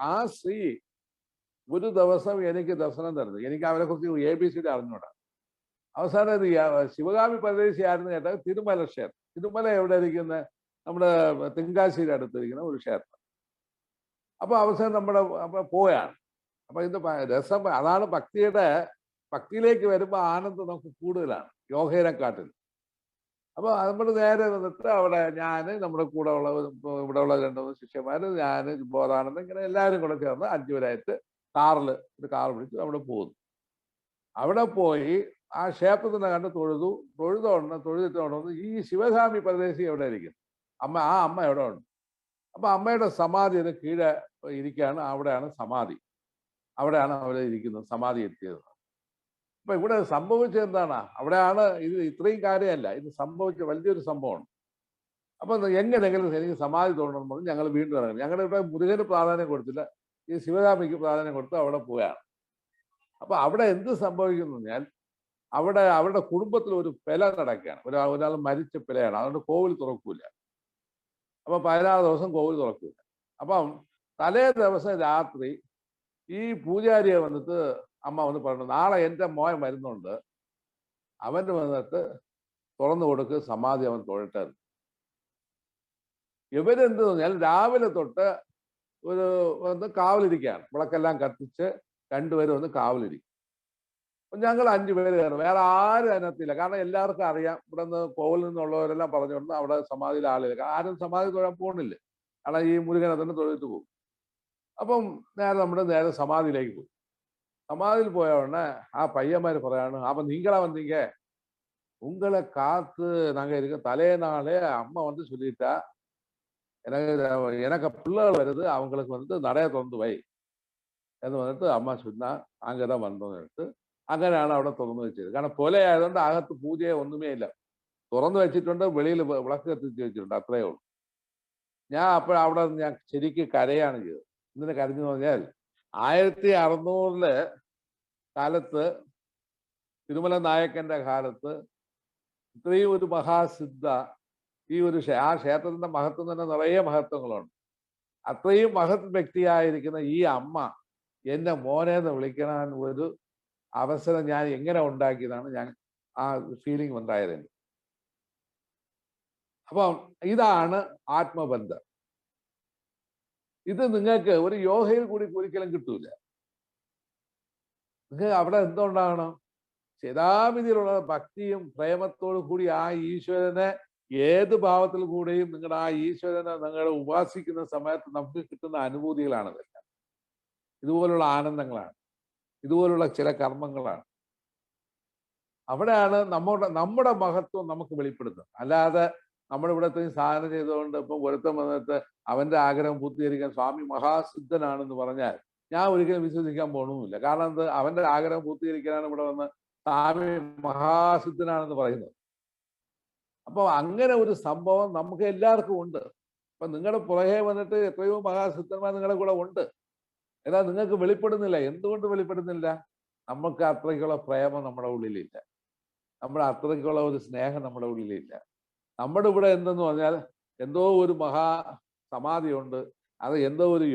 ആ സ്ത്രീ ഒരു ദിവസം എനിക്ക് ദർശനം തരുന്നത്. എനിക്ക് അവരെ കുറിച്ച് ABC അറിഞ്ഞൂടാ. അവസാനം ഇത് ശിവകാമി പരദേശി ആയിരുന്നു കേട്ടത് തിരുമല ക്ഷേത്രം. തിരുമല എവിടെ ഇരിക്കുന്നത്? നമ്മുടെ തെങ്കാശിയുടെ അടുത്തിരിക്കുന്ന ഒരു ക്ഷേത്രം. അപ്പൊ അവസാനം അപ്പൊ പോയാണ്. അപ്പൊ ഇത് രസം അതാണ്. ഭക്തിയിലേക്ക് വരുമ്പോൾ ആനന്ദം നമുക്ക് കൂടുതലാണ് യോഗേനെക്കാട്ടിൽ. അപ്പൊ നമ്മൾ നേരെ വന്നിട്ട് അവിടെ നമ്മുടെ കൂടെ ഉള്ള ഇവിടെയുള്ള 2-3 ശിഷ്യന്മാര്, ബോധാനന്ദൻ, ഇങ്ങനെ എല്ലാവരും കൂടെ ചേർന്ന് 5 പേരായിട്ട് ഒരു കാർ പിടിച്ച് അവിടെ പോകുന്നു. അവിടെ പോയി ആ ക്ഷേത്രത്തിനെ കണ്ട് തൊഴുതിട്ടുണ്ടെന്ന് ഈ ശിവകാമി പരദേശി എവിടെ ഇരിക്കുന്നു? ആ അമ്മ എവിടെ ഉണ്ട്? അപ്പൊ അമ്മയുടെ സമാധിന് കീഴെ ഇരിക്കുകയാണ്. അവിടെയാണ് സമാധി. അവിടെയാണ് അവിടെ ഇരിക്കുന്നത്, സമാധി എത്തിയത്. അപ്പൊ ഇവിടെ സംഭവിച്ചത് എന്താണ്? അവിടെയാണ് ഇത്. ഇത്രയും കാര്യമല്ല, ഇത് സംഭവിച്ച വലിയൊരു സംഭവമാണ്. അപ്പൊ എങ്ങനെയെങ്കിലും എനിക്ക് സമാധി തോന്നണം പറഞ്ഞ് ഞങ്ങൾ വീണ്ടും ഇറങ്ങി. ഞങ്ങളുടെ ഇവിടെ മുരുകന് പ്രാധാന്യം കൊടുത്തില്ല, ഈ ശിവകാമിക്ക് പ്രാധാന്യം കൊടുത്ത് അവിടെ പോയാണ്. അപ്പൊ അവിടെ എന്ത് സംഭവിക്കുന്നു പറഞ്ഞാൽ അവരുടെ കുടുംബത്തിൽ ഒരു പെല നടക്കുകയാണ്. ഒരാൾ മരിച്ച പെലയാണ്. അതുകൊണ്ട് കോവിൽ തുറക്കൂല. അപ്പൊ 16 ദിവസം കോവിൽ തുറക്കൂല. അപ്പം തലേ ദിവസം രാത്രി ഈ പൂജാരിയെ വന്നിട്ട് അമ്മ വന്ന് പറഞ്ഞു, നാളെ എൻ്റെ മോൻ വരുന്നുണ്ട്, അവന് വന്നിട്ട് തുറന്നു കൊടുക്ക്, സമാധി അവൻ തൊഴട്ടെ. ഇവരെന്ത് പറഞ്ഞാൽ രാവിലെ തൊട്ട് വന്ന് കാവലിരിക്കുകയാണ്. വിളക്കെല്ലാം കത്തിച്ച് 2 പേര് വന്ന് കാവലിരിക്കും. ഞങ്ങൾ 5 പേര് കയറും. വേറെ ആരും അതിനകത്തില്ല. കാരണം എല്ലാവർക്കും അറിയാം ഇവിടെ നിന്ന് കോവിൽ നിന്നുള്ളവരെല്ലാം പറഞ്ഞുകൊണ്ട് അവിടെ സമാധിയിൽ ആളില്ല. ആരും സമാധി തൊഴാൻ പോകുന്നില്ല. കാരണം ഈ മുരുകനെ തന്നെ തൊഴുത്ത് പോകും. അപ്പം നേരെ സമാധിയിലേക്ക് പോയി. സമാധിയിൽ പോയ ഉടനെ ആ പയ്യന്മാര് പറയാണ്, அப்ப நீங்களா வந்தீங்க, உங்களை காத்து நாங்க இருக்க தலே நாளே அம்மா வந்து சொல்லிட்டா, எனக்கு பிள்ளைகள் வருது, அவங்களுக்கு வந்து நடைய திறந்து வை, എന്ന് പറഞ്ഞിട്ട് അമ്മ ശുദ്ധ അങ്കത വന്നിട്ട് അങ്ങനെയാണ് അവിടെ തുറന്നു വെച്ചത്. കാരണം കൊലയായതുകൊണ്ട് അകത്ത് പൂജയോ ഒന്നുമേ ഇല്ല, തുറന്നു വെച്ചിട്ടുണ്ട്, വെളിയിൽ വിളക്ക് കത്തിച്ച് വെച്ചിട്ടുണ്ട്, അത്രയേ ഉള്ളൂ. ഞാൻ അവിടെ ഞാൻ ശരിക്ക് കരയാണ് ചെയ്തത്. ഇതിന് കരഞ്ഞെന്ന് പറഞ്ഞാൽ 1600 കാലത്ത് തിരുമല നായക്കന്റെ കാലത്ത് ഇത്രയും ഒരു മഹാസിദ്ധ ഈ ഒരു ആ ക്ഷേത്രത്തിന്റെ മഹത്വം തന്നെ നിറയെ മഹത്വങ്ങളുണ്ട്. അത്രയും മഹത് വ്യക്തിയായിരിക്കുന്ന ഈ അമ്മ എന്നെ മോനെന്ന് വിളിക്കാൻ ഒരു അവസരം ഞാൻ എങ്ങനെ ഉണ്ടാക്കിയതാണ് ഞാൻ ആ ഫീലിംഗ് ഉണ്ടായത്. അപ്പം ഇതാണ് ആത്മബന്ധം. ഇത് നിങ്ങൾക്ക് ഒരു യോഗയിൽ കൂടി ഒരിക്കലും കിട്ടൂല. നിങ്ങൾക്ക് അവിടെ എന്തുണ്ടാകണം? യഥാവിധിയിലുള്ള ഭക്തിയും പ്രേമത്തോടു കൂടി ആ ഈശ്വരനെ ഏത് ഭാവത്തിൽ കൂടെയും നിങ്ങളുടെ ആ ഈശ്വരനെ നിങ്ങളെ ഉപാസിക്കുന്ന സമയത്ത് നമുക്ക് കിട്ടുന്ന അനുഭൂതികളാണ് ഇതെല്ലാം. ഇതുപോലുള്ള ആനന്ദങ്ങളാണ്, ഇതുപോലുള്ള ചില കർമ്മങ്ങളാണ്. അവിടെയാണ് നമ്മുടെ മഹത്വം നമുക്ക് വെളിപ്പെടുന്നത്. അല്ലാതെ നമ്മുടെ ഇവിടത്തെ സാധനം ചെയ്തുകൊണ്ട് ഇപ്പം ഒരുത്തം വന്നിട്ട് അവന്റെ ആഗ്രഹം പൂർത്തീകരിക്കാൻ സ്വാമി മഹാസിദ്ധനാണെന്ന് പറഞ്ഞാൽ ഞാൻ ഒരിക്കലും വിശ്വസിക്കാൻ പോകണമെന്നില്ല. കാരണം എന്ത്, അവന്റെ ആഗ്രഹം പൂർത്തീകരിക്കാനാണ് ഇവിടെ വന്ന് സ്വാമി മഹാസിദ്ധനാണെന്ന് പറയുന്നത്. അപ്പോൾ അങ്ങനെ ഒരു സംഭവം നമുക്ക് എല്ലാവർക്കും ഉണ്ട്. അപ്പൊ നിങ്ങളുടെ പുറകെ വന്നിട്ട് എത്രയോ മഹാസിദ്ധന്മാർ നിങ്ങളുടെ കൂടെ ഉണ്ട്. എന്നാൽ നിങ്ങൾക്ക് വെളിപ്പെടുന്നില്ല. എന്തുകൊണ്ട് വെളിപ്പെടുന്നില്ല? നമുക്ക് അത്രയ്ക്കുള്ള പ്രേമം നമ്മുടെ ഉള്ളിലില്ല, നമ്മുടെ അത്രയ്ക്കുള്ള ഒരു സ്നേഹം നമ്മുടെ ഉള്ളിലില്ല. നമ്മുടെ ഇവിടെ എന്തെന്ന് പറഞ്ഞാൽ എന്തോ ഒരു മഹാ സമാധിയുണ്ട്, അത് എന്തോ ഒരു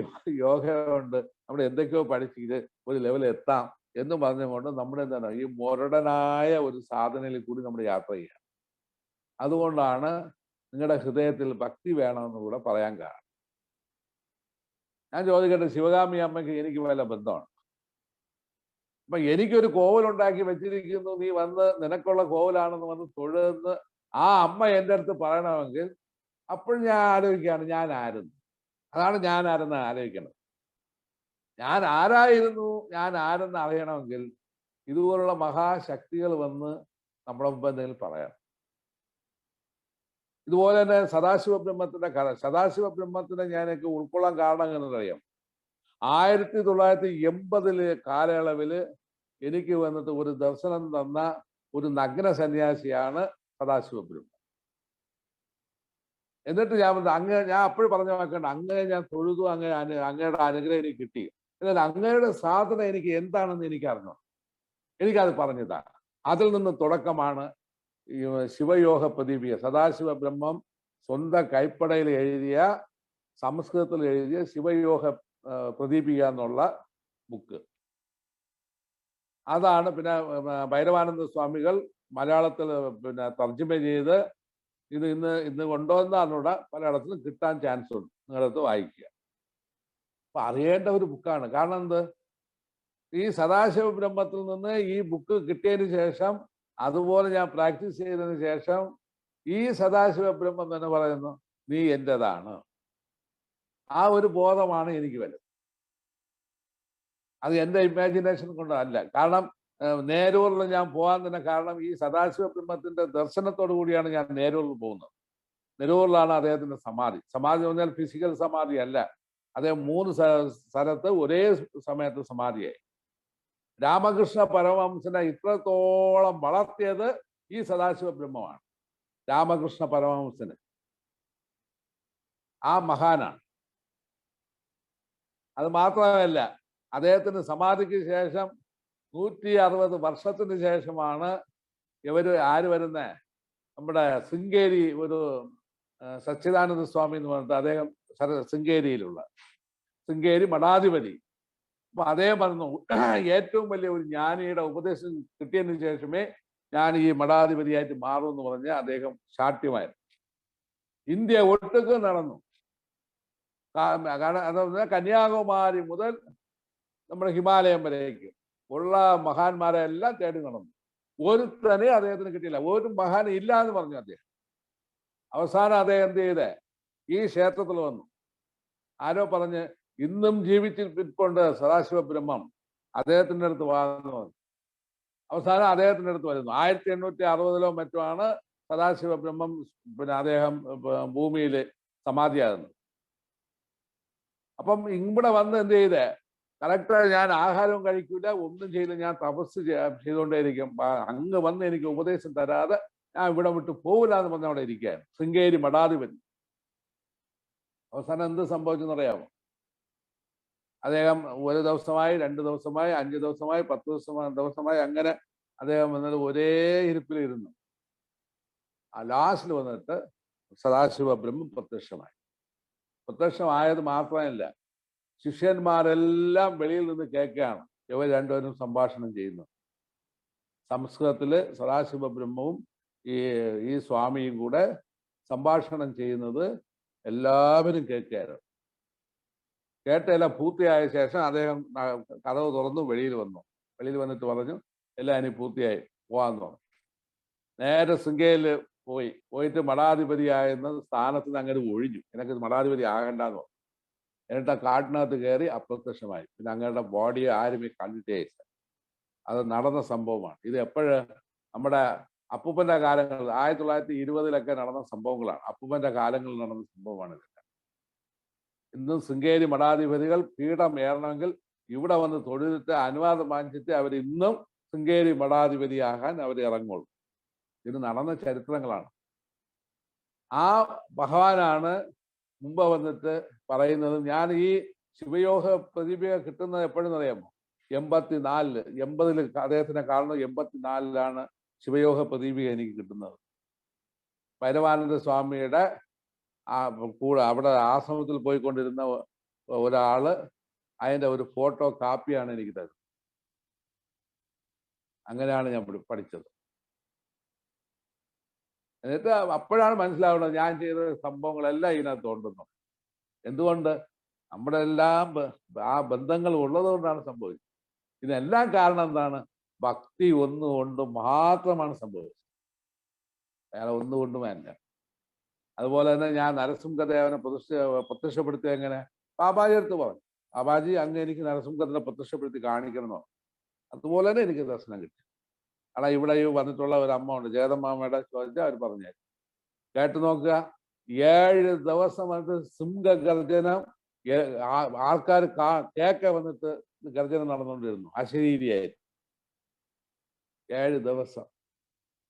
യോഗമുണ്ട്, നമ്മൾ എന്തൊക്കെയോ പഠിച്ചിട്ട് ഒരു ലെവലിൽ എത്താം എന്ന് പറഞ്ഞുകൊണ്ട് നമ്മുടെ എന്താണ് ഈ മുരടനായ ഒരു സാധനയിൽ കൂടി നമ്മൾ യാത്ര ചെയ്യുക. അതുകൊണ്ടാണ് നിങ്ങളുടെ ഹൃദയത്തിൽ ഭക്തി വേണമെന്ന് കൂടെ പറയാൻ കാരണം. ഞാൻ ചോദിക്കട്ടെ, ശിവകാമി അമ്മയ്ക്ക് എനിക്ക് വല്ല ബന്ധമാണ്? അപ്പൊ എനിക്കൊരു കോവിലുണ്ടാക്കി വെച്ചിരിക്കുന്നു, നീ വന്ന് നിനക്കുള്ള കോവിലാണെന്ന് വന്ന് തൊഴുന്ന് ആ അമ്മ എൻ്റെ അടുത്ത് പറയണമെങ്കിൽ അപ്പോൾ ഞാൻ ആലോചിക്കുകയാണ് ഞാൻ ആരെന്ന്. അതാണ് ഞാൻ ആരെന്ന് ആലോചിക്കണം. ഞാൻ ആരായിരുന്നു, ഞാൻ ആരെന്ന് അറിയണമെങ്കിൽ ഇതുപോലുള്ള മഹാശക്തികൾ വന്ന് നമ്മുടെ മുമ്പ് എന്തെങ്കിലും പറയണം. ഇതുപോലെ തന്നെ സദാശിവ ബ്രഹ്മത്തിന്റെ കഥ. സദാശിവ ബ്രഹ്മത്തിനെ ഞാനൊക്കെ ഉൾക്കൊള്ളാൻ കാരണം എങ്ങനെന്നറിയാം? 1980 കാലയളവില് എനിക്ക് വന്നിട്ട് ഒരു ദർശനം തന്ന ഒരു നഗ്ന സന്യാസിയാണ് സദാശിവ ബ്രഹ്മം. എന്നിട്ട് ഞാൻ അപ്പോഴും പറഞ്ഞു നോക്കണ്ട, അങ്ങനെ ഞാൻ തൊഴുതു, അങ്ങയുടെ അനുഗ്രഹം എനിക്ക് കിട്ടി. എന്നാൽ അങ്ങയുടെ സാധന എനിക്ക് എന്താണെന്ന് എനിക്ക് അറിഞ്ഞു, എനിക്കത് പറഞ്ഞതാണ്. അതിൽ നിന്ന് തുടക്കമാണ് ഈ ശിവയോഗ പ്രദീപിക. സദാശിവ ബ്രഹ്മം സ്വന്തം കൈപ്പടയിൽ എഴുതിയ, സംസ്കൃതത്തിൽ എഴുതിയ ശിവയോഗ പ്രദീപിക എന്നുള്ള ബുക്ക്. അതാണ് പിന്നെ ഭൈരവാനന്ദ സ്വാമികൾ മലയാളത്തിൽ പിന്നെ തർജ്ജമ ചെയ്ത് ഇന്ന് കൊണ്ടുവന്നതിനോട് പലയിടത്തും കിട്ടാൻ ചാൻസ് ഉണ്ട്. നിങ്ങളടുത്ത് വായിക്കുക. അപ്പൊ അറിയേണ്ട ഒരു ബുക്കാണ്. കാരണം എന്ത്, ഈ സദാശിവ ബ്രഹ്മത്തിൽ നിന്ന് ഈ ബുക്ക് കിട്ടിയതിന് ശേഷം, അതുപോലെ ഞാൻ പ്രാക്ടീസ് ചെയ്തതിന് ശേഷം ഈ സദാശിവ ബ്രഹ്മം തന്നെ പറയുന്നു, നീ എൻ്റെതാണ്. ആ ഒരു ബോധമാണ് എനിക്ക് വരുന്നത്. അത് എൻ്റെ ഇമാജിനേഷൻ കൊണ്ടല്ല. കാരണം നേരൂരിൽ ഞാൻ പോകാൻ തന്നെ കാരണം ഈ സദാശിവ ബ്രഹ്മത്തിന്റെ ദർശനത്തോടു കൂടിയാണ് ഞാൻ നേരൂരിൽ പോകുന്നത്. നെരൂരിലാണ് അദ്ദേഹത്തിന്റെ സമാധി. സമാധി എന്ന് പറഞ്ഞാൽ ഫിസിക്കൽ സമാധി അല്ല, അദ്ദേഹം 3 സ്ഥലത്ത് ഒരേ സമയത്ത് സമാധിയായി. രാമകൃഷ്ണ പരമഹംസനെ ഇത്രത്തോളം വളർത്തിയത് ഈ സദാശിവ ബ്രഹ്മമാണ്. രാമകൃഷ്ണ പരമഹംസന് ആ മഹാനാണ്. അത് മാത്രമല്ല, അദ്ദേഹത്തിന് സമാധിക്ക് ശേഷം 160 വർഷത്തിന് ശേഷമാണ് ആര് വരുന്നത്, നമ്മുടെ ശൃംഗേരി ഒരു സച്ചിദാനന്ദ സ്വാമി എന്ന് പറഞ്ഞിട്ട് അദ്ദേഹം ശൃംഗേരിയിലുള്ള ശൃംഗേരി മഠാധിപതി. അപ്പൊ അദ്ദേഹം പറഞ്ഞു, ഏറ്റവും വലിയ ഒരു ജ്ഞാനിയുടെ ഉപദേശം കിട്ടിയതിന് ശേഷമേ ഞാൻ ഈ മഠാധിപതിയായിട്ട് മാറും എന്ന് പറഞ്ഞ് അദ്ദേഹം ശാഠ്യമായിരുന്നു. ഇന്ത്യ ഒട്ടുക്ക് നടന്നു. കാരണം കന്യാകുമാരി മുതൽ നമ്മുടെ ഹിമാലയം വരേക്ക് ഉള്ള മഹാന്മാരെ എല്ലാം തേടി നടന്നു. ഒരുത്തനെ അദ്ദേഹത്തിന് കിട്ടിയില്ല. ഒരു മഹാൻ ഇല്ല എന്ന് പറഞ്ഞു അദ്ദേഹം. അവസാനം അദ്ദേഹം എന്ത് ചെയ്തേ, ഈ ക്ഷേത്രത്തിൽ വന്നു. ആരോ പറഞ്ഞ് ഇന്നും ജീവിച്ചിരിപ്പുണ്ട് സദാശിവ ബ്രഹ്മം, അദ്ദേഹത്തിൻ്റെ അടുത്ത് വന്നു. അവസാനം അദ്ദേഹത്തിൻ്റെ അടുത്ത് വരുന്നു. 1860 മറ്റോ ആണ് സദാശിവ ബ്രഹ്മം പിന്നെ അദ്ദേഹം ഭൂമിയിൽ സമാധിയാകുന്നത്. അപ്പം ഇവിടെ വന്ന് എന്ത് ചെയ്തേ, കറക്റ്റായി ഞാൻ ആഹാരവും കഴിക്കില്ല, ഒന്നും ചെയ്യില്ല, ഞാൻ തപസ് ചെയ്തുകൊണ്ടേയിരിക്കും. അങ്ങ് വന്ന് എനിക്ക് ഉപദേശം തരാതെ ഞാൻ ഇവിടെ വിട്ട് പോകില്ല എന്ന് പറഞ്ഞ അവിടെ ഇരിക്കുകയാണ് ശൃംഗേരി മഠാധിപതി. അവസാനം എന്ത് സംഭവിച്ചെന്ന് അറിയാമോ? അദ്ദേഹം 1 ദിവസമായി, 2 ദിവസമായി, 5 ദിവസമായി, 10 ദിവസമായി അങ്ങനെ അദ്ദേഹം വന്നത് ഒരേ ഇരിപ്പിലിരുന്നു. ആ ലാസ്റ്റിൽ വന്നിട്ട് സദാശിവ ബ്രഹ്മം പ്രത്യക്ഷമായി. പ്രത്യക്ഷമായത് മാത്രമല്ല, ശിഷ്യന്മാരെല്ലാം വെളിയിൽ നിന്ന് കേൾക്കുകയാണ് ഇവർ രണ്ടുപേരും സംഭാഷണം ചെയ്യുന്നു. സംസ്കൃതത്തില് സദാശിവ ബ്രഹ്മവും ഈ സ്വാമിയും കൂടെ സംഭാഷണം ചെയ്യുന്നത് എല്ലാവരും കേൾക്കുകയായിരുന്നു. കേട്ടെല്ലാം പൂർത്തിയായ ശേഷം അദ്ദേഹം കതവ് തുറന്നു വെളിയിൽ വന്നു. വെളിയിൽ വന്നിട്ട് പറഞ്ഞു, എല്ലാം ഇനി പൂർത്തിയായി, പോകാന്ന് പറഞ്ഞു. നേരെ ശൃംഗേരിയിൽ പോയിട്ട് മഠാധിപതിയായിരുന്ന സ്ഥാനത്ത് നിന്ന് അങ്ങനെ ഒഴിഞ്ഞു. എനിക്ക് മഠാധിപതി ആകണ്ടെന്ന് പറഞ്ഞു. എന്നിട്ട് ആ കാട്ടിനകത്ത് കയറി അപ്രത്യക്ഷമായി. പിന്നെ അങ്ങയുടെ ബോഡിയെ ആരും കണ്ടിട്ടേ ഇല്ല. അത് നടന്ന സംഭവമാണ്. ഇത് എപ്പോഴ്? നമ്മുടെ അപ്പൂപ്പന്റെ കാലങ്ങളിൽ 1920-ലൊക്കെ നടന്ന സംഭവങ്ങളാണ്. അപ്പൂപ്പന്റെ കാലങ്ങളിൽ നടന്ന സംഭവമാണ് ഇതൊക്കെ. ഇന്നും ശൃംഗേരി മഠാധിപതികൾ പീഠം ഏറണമെങ്കിൽ ഇവിടെ വന്ന് തൊഴുതിട്ട് അനുവാദം വാങ്ങിച്ചിട്ട് അവർ ഇന്നും ശൃംഗേരി മഠാധിപതിയാകാൻ അവർ ഇറങ്ങുള്ളൂ. ഇത് നടന്ന ചരിത്രങ്ങളാണ്. ആ ഭഗവാനാണ് മുമ്പ് വന്നിട്ട് പറയുന്നത്, ഞാൻ ഈ ശിവയോഗ പ്രതിഭ കിട്ടുന്നത് എപ്പോഴെന്ന് അറിയാമോ? 80-ൽ അദ്ദേഹത്തിനെ കാണുന്നത് 84-ലാണ് ശിവയോഗ പ്രതിഭ എനിക്ക് കിട്ടുന്നത്. ഭൈരവാനന്ദ സ്വാമിയുടെ കൂടെ അവിടെ ആശ്രമത്തിൽ പോയിക്കൊണ്ടിരുന്ന ഒരാള് അതിൻ്റെ ഒരു ഫോട്ടോ കാപ്പിയാണ് എനിക്ക് തരുന്നത്. അങ്ങനെയാണ് ഞാൻ പഠിച്ചത്. എന്നിട്ട് അപ്പോഴാണ് മനസ്സിലാവുന്നത് ഞാൻ ചെയ്ത സംഭവങ്ങളെല്ലാം ഇതിനകത്ത് ഉണ്ടെന്നു. എന്തുകൊണ്ട്? നമ്മുടെ എല്ലാം ആ ബന്ധങ്ങൾ ഉള്ളതുകൊണ്ടാണ് സംഭവിച്ചത്. ഇതിനെല്ലാം കാരണം എന്താണ്? ഭക്തി ഒന്നുകൊണ്ട് മാത്രമാണ് സംഭവിച്ചത്, വേറെ ഒന്നുകൊണ്ടുമല്ല. അതുപോലെ തന്നെ ഞാൻ നരസിംഹദേവനെ പ്രത്യക്ഷപ്പെടുത്തിയ എങ്ങനെ? ബാബാജി അടുത്ത് പറഞ്ഞു, ബാബാജി അങ്ങ് എനിക്ക് നരസിംഹദേവനെ പ്രത്യക്ഷപ്പെടുത്തി കാണിക്കണമെന്നോ. അതുപോലെ തന്നെ എനിക്ക് ദർശനം കിട്ടി. അവിടെ ഇവിടെ വന്നിട്ടുള്ള ഒരു അമ്മ ഉണ്ട്, ജഗദമ്മാമ്മയുടെ ചോദിച്ചാൽ അവർ പറഞ്ഞു കേട്ടു നോക്കുക. 7 ദിവസം വന്നിട്ട് സിംഹഗർജനം, ആൾക്കാർ കേക്ക വന്നിട്ട് ഗർജനം നടന്നുകൊണ്ടിരുന്നു അശരീരിയായി 7 ദിവസം.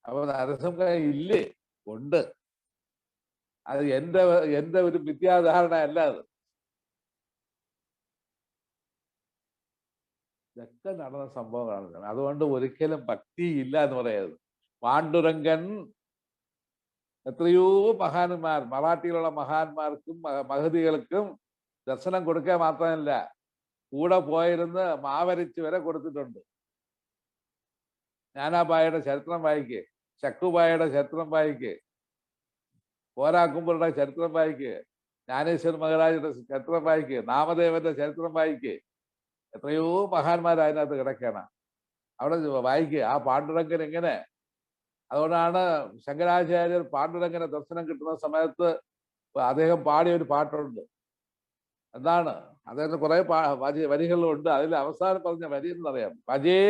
അപ്പൊ നരസിംഹ ഇല്ലേ? ഉണ്ട്. അത് എൻ്റെ ഒരു വിദ്യാധാരണ അല്ല. അത് ഇതൊക്കെ നടന്ന സംഭവങ്ങളാണ്. അതുകൊണ്ട് ഒരിക്കലും ഭക്തി ഇല്ല എന്ന് പറയരുത്. പാണ്ഡുരംഗൻ എത്രയോ മഹാന്മാർ, മറാഠിയിലുള്ള മഹാന്മാർക്കും മഹതികൾക്കും ദർശനം കൊടുക്കുക മാത്രമല്ല, കൂടെ പോയിരുന്ന് മാവരിച്ച് വരെ കൊടുത്തിട്ടുണ്ട്. ജ്ഞാനാബായിയുടെ ചരിത്രം വായിക്കേ, ശക്കുബായിയുടെ ചരിത്രം വായിക്കേ, പോരാക്കുമ്പറുടെ ചരിത്രം വായിക്കേ, ജ്ഞാനേശ്വർ മഹാരാജയുടെ ചരിത്രം വായിക്കേ, നാമദേവന്റെ ചരിത്രം വായിക്കേ. എത്രയോ മഹാന്മാർ അതിനകത്ത് കിടക്കുകയാണ്. അവിടെ വായിക്കുക ആ പാണ്ഡുരംഗൻ എങ്ങനെ. അതുകൊണ്ടാണ് ശങ്കരാചാര്യർ പാണ്ഡുരംഗനെ ദർശനം കിട്ടുന്ന സമയത്ത് അദ്ദേഹം പാടിയ ഒരു പാട്ടുണ്ട്. എന്താണ്? അദ്ദേഹത്തിന് കുറെ വരികളുണ്ട്. അതിൽ അവസാനം പറഞ്ഞ വരി എന്നറിയാം, ഭജേ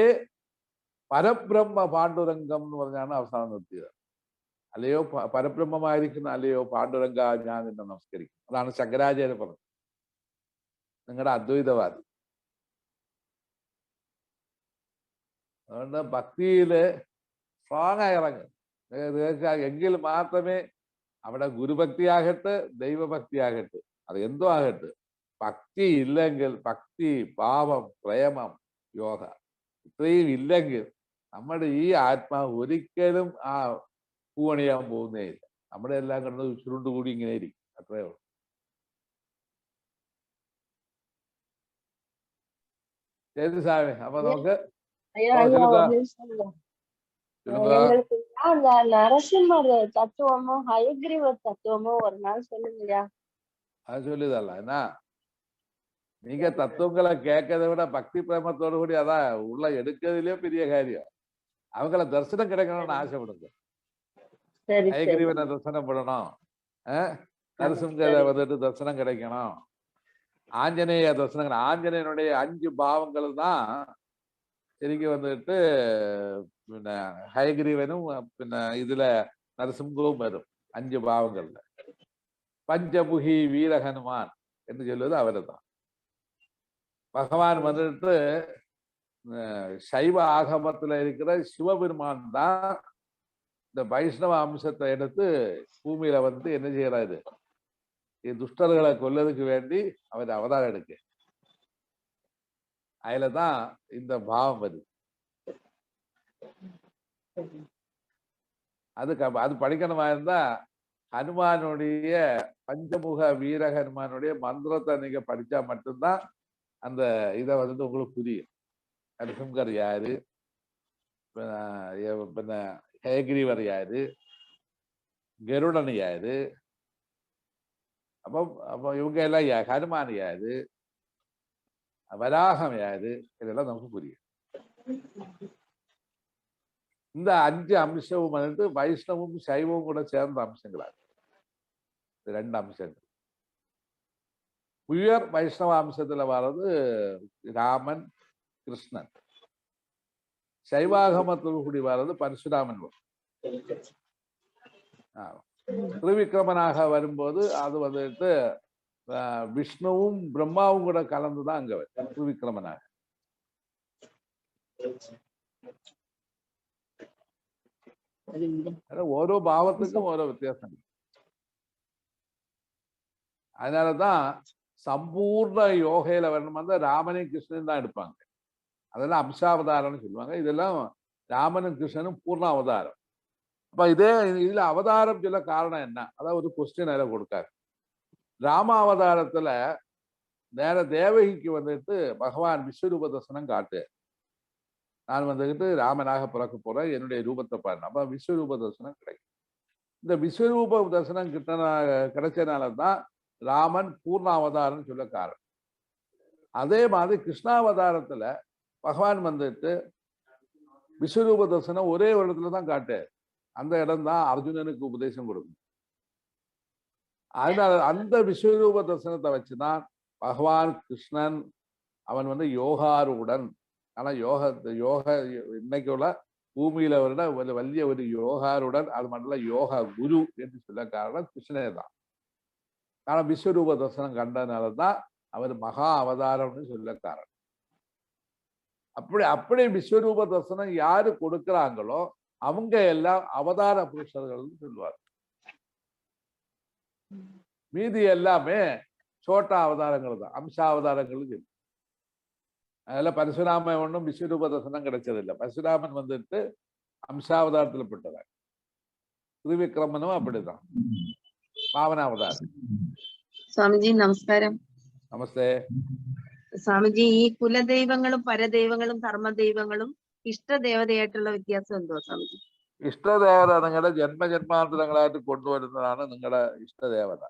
പരബ്രഹ്മ പാണ്ഡുരംഗം എന്ന് പറഞ്ഞാണ് അവസാനം നിർത്തിയത്. അല്ലയോ പരബ്രഹ്മമായിരിക്കുന്ന അല്ലയോ പാണ്ഡുരംഗ, ഞാൻ നിന്നെ നമസ്കരിക്കും. അതാണ് ശങ്കരാചാര്യർ പറഞ്ഞത്. നിങ്ങളുടെ അദ്വൈതവാദി. അതുകൊണ്ട് ഭക്തിയില് സ്ട്രോങ് ആയി ഇറങ്ങും. എങ്കിൽ മാത്രമേ അവിടെ ഗുരുഭക്തിയാകട്ടെ, ദൈവഭക്തിയാകട്ടെ, അത് എന്തോ ആകട്ടെ, ഭക്തി ഇല്ലെങ്കിൽ, ഭക്തി, ഭാവം, പ്രേമം, യോഗ ഇത്രയും ഇല്ലെങ്കിൽ നമ്മുടെ ഈ ആത്മാവ് ഒരിക്കലും ആ പൂവണിയാൻ പോകുന്നേ ഇല്ല. നമ്മുടെ എല്ലാം കണ്ടത് ചുരുണ്ടുകൂടി ഇങ്ങനെ ഇരിക്കും. അത്രയേ ഉള്ളൂ. ശരി സാമി, അപ്പൊ നമുക്ക് அந்த நரசிம்மர் தத்துவமும் ஹயக்ரீவ தத்துவமும் ஒரு நாள் சொல்லுங்கய்யா. அது சொல்லிதல்ல என்ன, நீங்க தத்துவங்களை கேட்கறதை விட பக்தி பிரேமத்தோடு கூடி அதான் உள்ள எடுக்கிறதுலயே பெரிய காரியம். அவங்கள தரிசனம் கிடைக்கணும்னு ஆசைப்படுங்க. ஹயக்ரீவனை தரிசனம் பண்ணணும், நரசிம்மரை வந்துட்டு தரிசனம் கிடைக்கணும், ஆஞ்சநேய தரிசனம். ஆஞ்சநேயனுடைய 5 பாவங்கள் தான் ശരിക്കും വന്നിട്ട് പിന്നെ ഹയഗ്രീവനും പിന്നെ ഇതിലെ നരസിംഹവും വരും 5 ഭാവങ്ങളില്. പഞ്ചമുഖി വീരഹനുമാൻ എന്ന് ചൊല്ലുന്നത് അവരതാണ്. பகவான் வந்துட்டு சைவ ஆகமத்துல இருக்கிற சிவபெருமான் தான் இந்த வைஷ்ணவ அம்சத்தை எடுத்து பூமியில வந்து என்ன செய்யறாரு, துஷ்டர்களை கொல்லதுக்கு வேண்டி அவர் அவதாரம் எடுக்க. அதுலதான் இந்த பாவம் வருது. அது படிக்கணுமா இருந்தா ஹனுமானுடைய பஞ்சமுக வீர ஹனுமானுடைய மந்திரத்தை நீங்க படிச்சா மட்டும்தான் அந்த இதை வந்துட்டு உங்களுக்கு புரியும். நரசிம்ஹர் யாரு, பின்ன ஹயகிரீவர் யாரு, கருடன் யாரு, அப்போ இவங்க எல்லாம் ஹனுமான் யாரு, வராகம் யாரு, இதெல்லாம் நமக்கு புரியும். இந்த 5 அம்சமும் வந்துட்டு வைஷ்ணவும் சைவமும் கூட சேர்ந்த அம்சங்களாக 2 அம்சங்கள். உயர் வைஷ்ணவ அம்சத்துல வர்றது ராமன் கிருஷ்ணன், சைவாகமத்தில் கூடி வர்றது பரசுராமன். திருவிக்கிரமனாக வரும்போது அது வந்துட்டு விஷ்ணுவும் பிரம்மாவும் கூட கலந்துதான் அங்க வரும் திருவிக்கிரமனாக. ஓரோ பாவத்துக்கும் ஓரோ வித்தியாசம். அதனாலதான் சம்பூர்ண யோகையில வரணுமா ராமனையும் கிருஷ்ணன் தான் எடுப்பாங்க. அதெல்லாம் அம்சாவதாரம்னு சொல்லுவாங்க. இதெல்லாம் ராமனும் கிருஷ்ணனும் பூர்ண அவதாரம். அப்ப இதுல அவதாரம் சொல்ல காரணம் என்ன, அதாவது ஒரு கொஸ்டின் அதில் கொடுக்காரு. ராம அவதாரத்துல நேர தேவகிக்கு வந்துட்டு பகவான் விஸ்வரூப தரிசனம் காட்டு, நான் வந்துகிட்டு ராமனாக பிறக்க போறேன், என்னுடைய ரூபத்தை பாருங்க. அப்ப விஸ்வரூப தரிசனம் கிடைக்கும். இந்த விஸ்வரூப தரிசனம் கிடைச்சதுனாலதான் ராமன் பூர்ண அவதாரம் சொல்ல காரணம். அதே மாதிரி கிருஷ்ணாவதாரத்துல பகவான் வந்துட்டு விஸ்வரூப தரிசனம் ஒரே ஒரு இடத்துல தான் காட்டு. அந்த இடம் தான் அர்ஜுனனுக்கு உபதேசம் கொடுக்கும். அதனால அந்த விஸ்வரூப தரிசனத்தை வச்சுதான் பகவான் கிருஷ்ணன் அவன் வந்து யோகாருடன், ஆனா யோக இன்னைக்கு உள்ள பூமியில விட வலிய ஒரு யோகாருடன், அது மட்டும் யோகா குரு என்று சொல்ல காரணம் கிருஷ்ணனே தான். ஆனா விஸ்வரூப தரிசனம் கண்டதுனாலதான் அவர் மகா அவதாரம்னு சொல்ல காரணம். அப்படி விஸ்வரூப தரிசனம் யாரு கொடுக்கிறாங்களோ அவங்க எல்லாம் அவதார புருஷர்கள் சொல்லுவார். மீதி எல்லாமே சோட்டா அவதாரங்கள் தான், அம்சாவதாரங்களுக்கு. அதெல்லாம் பரசுராமன் ஒன்றும் விஸ்வரூப தரிசனம் கிடைச்சதில்லை. பரசுராமன் வந்துட்டு அம்சாவதாரத்தில் பட்டதார். திருவிக்கிரமனும் அப்படிதான் പാവനാവതാരം. സ്വാമിജി നമസ്കാരം. നമസ്തേ സ്വാമിജി, ഈ കുലദൈവങ്ങളും പരദൈവങ്ങളും ധർമ്മദൈവങ്ങളും ഇഷ്ടദേവതയായിട്ടുള്ള വ്യത്യാസം എന്തോ സ്വാമിജി? ഇഷ്ടദേവത നിങ്ങളുടെ ജന്മജന്മാന്തരങ്ങളായിട്ട് കൊണ്ടുവരുന്നതാണ് നിങ്ങളുടെ ഇഷ്ടദേവത.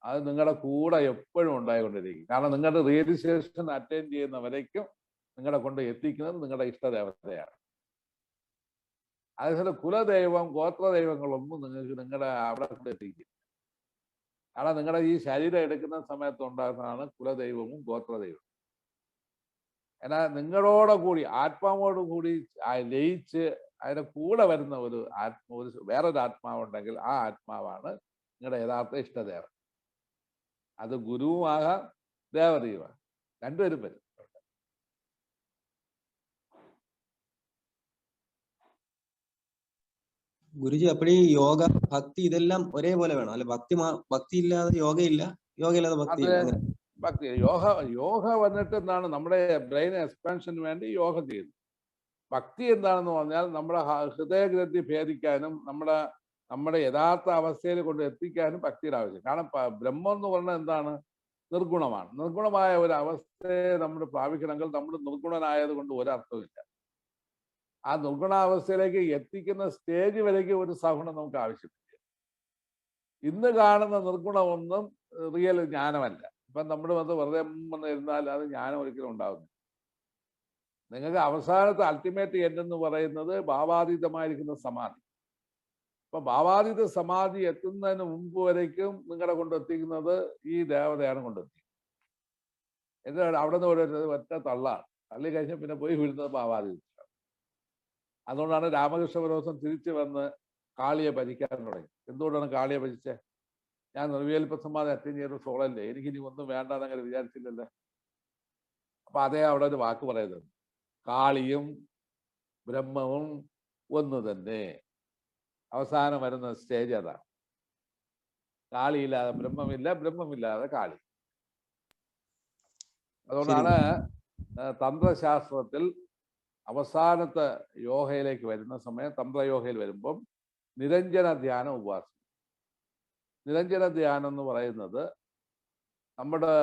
അത് നിങ്ങളുടെ കൂടെ എപ്പോഴും ഉണ്ടായിക്കൊണ്ടിരിക്കും. കാരണം നിങ്ങളുടെ റിയലൈസേഷൻ അറ്റൻഡ് ചെയ്യുന്ന വരയ്ക്കും നിങ്ങളെ കൊണ്ട് എത്തിക്കുന്നത് നിങ്ങളുടെ ഇഷ്ടദേവതയാണ്. അതേപോലെ കുലദൈവം ഗോത്രദൈവങ്ങളൊന്നും നിങ്ങൾക്ക് നിങ്ങളുടെ അവിടെ എത്തിക്കും. കാരണം നിങ്ങളുടെ ഈ ശരീരം എടുക്കുന്ന സമയത്ത് ഉണ്ടാകുന്നതാണ് കുലദൈവവും ഗോത്രദൈവവും. എന്നാൽ നിങ്ങളോട് കൂടി ആത്മാവോട് കൂടി ലയിച്ച് അതിന്റെ കൂടെ വരുന്ന ഒരു വേറൊരു ആത്മാവുണ്ടെങ്കിൽ ആ ആത്മാവാണ് നിങ്ങളുടെ യഥാർത്ഥ ഇഷ്ടദേവൻ. അത് ഗുരുവുമാകാം ദേവതയുമാകാം, രണ്ടുപേരും വരും. ഗുരുജി, അപ്പഴീ യോഗ ഭക്തി ഇതെല്ലാം ഒരേപോലെ വേണം അല്ലെ? ഭക്തി ഇല്ലാതെ യോഗയില്ല, യോഗയില്ലാതെ ഭക്തി ഇല്ല. ഭക്തി യോഗ വന്നിട്ട് എന്താണ്, നമ്മുടെ ബ്രെയിൻ എക്സ്പാൻഷന് വേണ്ടി യോഗ ചെയ്യുന്നു. ഭക്തി എന്താണെന്ന് പറഞ്ഞാൽ നമ്മുടെ ഹൃദയഗ്രന്ഥി ഭേദിക്കാനും നമ്മുടെ യഥാർത്ഥ അവസ്ഥയിൽ കൊണ്ട് എത്തിക്കാനും ഭക്തിയുടെ ആവശ്യം. കാരണം ബ്രഹ്മം എന്ന് പറഞ്ഞാൽ എന്താണ്? നിർഗുണമാണ്. നിർഗുണമായ ഒരു അവസ്ഥയെ നമ്മൾ പ്രാപിക്കണമെങ്കിൽ നമ്മൾ നിർഗുണനായത് കൊണ്ട് ഒരർത്ഥമില്ല. ആ നിർഗുണാവസ്ഥയിലേക്ക് എത്തിക്കുന്ന സ്റ്റേജ് വരേക്ക് ഒരു സഗുണം നമുക്ക് ആവശ്യമില്ല. ഇന്ന് കാണുന്ന നിർഗുണമൊന്നും റിയൽ ജ്ഞാനമല്ല. ഇപ്പം നമ്മൾ വന്ന് വെറുതെ ഇരുന്നാൽ അത് ജ്ഞാനം ഒരിക്കലും ഉണ്ടാകുന്നില്ല. നിങ്ങൾക്ക് അവസാനത്തെ അൾട്ടിമേറ്റ് എൻഡ് എന്ന് പറയുന്നത് ഭാവാതീതമായിരിക്കുന്ന സമാധി. അപ്പൊ ഭാവാതീത സമാധി എത്തുന്നതിന് മുമ്പ് വരേക്കും നിങ്ങളെ കൊണ്ടെത്തിക്കുന്നത് ഈ ദേവതയാണ് കൊണ്ടെത്തിക്കുന്നത്. എന്നിട്ട് അവിടെ നിന്ന് ഒരു ഒറ്റ തള്ളാണ്. തള്ളി കഴിഞ്ഞാൽ പിന്നെ പോയി വീഴുന്നത് ഭാവാതീത. അതുകൊണ്ടാണ് രാമകൃഷ്ണ പരമഹംസൻ തിരിച്ചു വന്ന് കാളിയെ ഭജിക്കാൻ തുടങ്ങി. എന്തുകൊണ്ടാണ് കാളിയെ ഭജിച്ചത്? ഞാൻ നിർവികൽപ്പസമാധി അറ്റൻഡ് ചെയ്ത സോളല്ലേ, എനിക്കിനി ഒന്നും വേണ്ടെന്ന് അങ്ങനെ വിചാരിച്ചില്ലല്ലോ. അപ്പൊ അതേ അവിടെ ഒരു വാക്ക് പറയുന്നത്, കാളിയും ബ്രഹ്മവും ഒന്ന് തന്നെ. അവസാനം വരുന്ന സ്റ്റേജ് അതാണ്. കാളിയില്ലാതെ ബ്രഹ്മമില്ല, ബ്രഹ്മമില്ലാതെ കാളി. അതുകൊണ്ടാണ് തന്ത്രശാസ്ത്രത്തിൽ അവസാനത്തെ യോഗയിലേക്ക് വരുന്ന സമയം, തന്ത്രയോഗയിൽ വരുമ്പം നിരഞ്ജന ധ്യാനം ഉപാസന. നിരഞ്ജന ധ്യാനം എന്ന് പറയുന്നത് നമ്മുടെ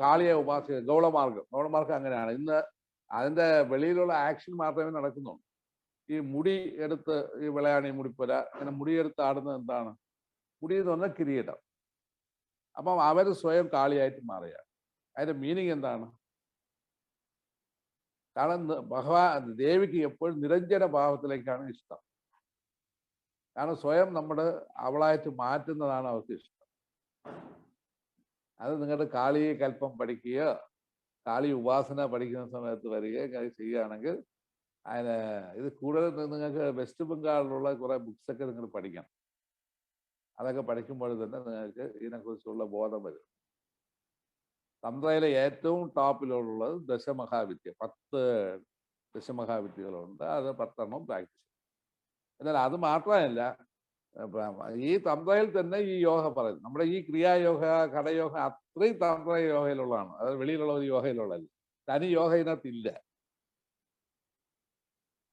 കാളിയെ ഉപാസിക്കുക, ഗൗളമാർഗം അങ്ങനെയാണ്. ഇന്ന് അതിൻ്റെ വെളിയിലുള്ള ആക്ഷൻ മാത്രമേ നടക്കുന്നുള്ളൂ. ഈ മുടി എടുത്ത്, ഈ വിളയാണി മുടിപ്പുര, അങ്ങനെ മുടിയെടുത്ത് ആടുന്നത് എന്താണ്? മുടി എന്ന് പറഞ്ഞാൽ കിരീടം. അപ്പം അവർ സ്വയം കാളിയായിട്ട് മാറുകയാണ്. അതിൻ്റെ മീനിങ് എന്താണ്? കാരണം ദേവിക്ക് എപ്പോഴും നിരഞ്ജന ഭാവത്തിലേക്കാണ് ഇഷ്ടം. കാരണം സ്വയം നമ്മൾ അവളായിട്ട് മാറ്റുന്നതാണ് അവർക്ക് ഇഷ്ടം. അത് നിങ്ങളുടെ കാളി കൽപ്പം പഠിക്കുകയോ കാളി ഉപാസന പഠിക്കുന്ന സമയത്ത് വരികയോ ചെയ്യുകയാണെങ്കിൽ അതിന് ഇത് കൂടുതൽ നിങ്ങൾക്ക് വെസ്റ്റ് ബംഗാളിലുള്ള കുറേ ബുക്സൊക്കെ നിങ്ങൾ പഠിക്കണം. അതൊക്കെ പഠിക്കുമ്പോൾ തന്നെ നിങ്ങൾക്ക് ഇതിനെക്കുറിച്ചുള്ള ബോധം വരും. തന്ത്രയിലെ ഏറ്റവും ടോപ്പിലുള്ളത് ദശമഹാവിദ്യ, 10 ദശമഹാവിദ്യകളുണ്ട്. അത് 10 പ്രാക്ടീസ്. എന്നാൽ അത് മാത്രമല്ല, ഈ തന്ത്രയിൽ തന്നെ ഈ യോഗ പറയുന്നത്, നമ്മുടെ ഈ ക്രിയായോഗ, ഘടയോഗ അത്രയും തന്ത്ര യോഗയിലുള്ളതാണ്. അത് വെളിയിലുള്ള ഒരു യോഗയിലുള്ളതല്ല. തനി യോഗ ഇതിനകത്തില്ല.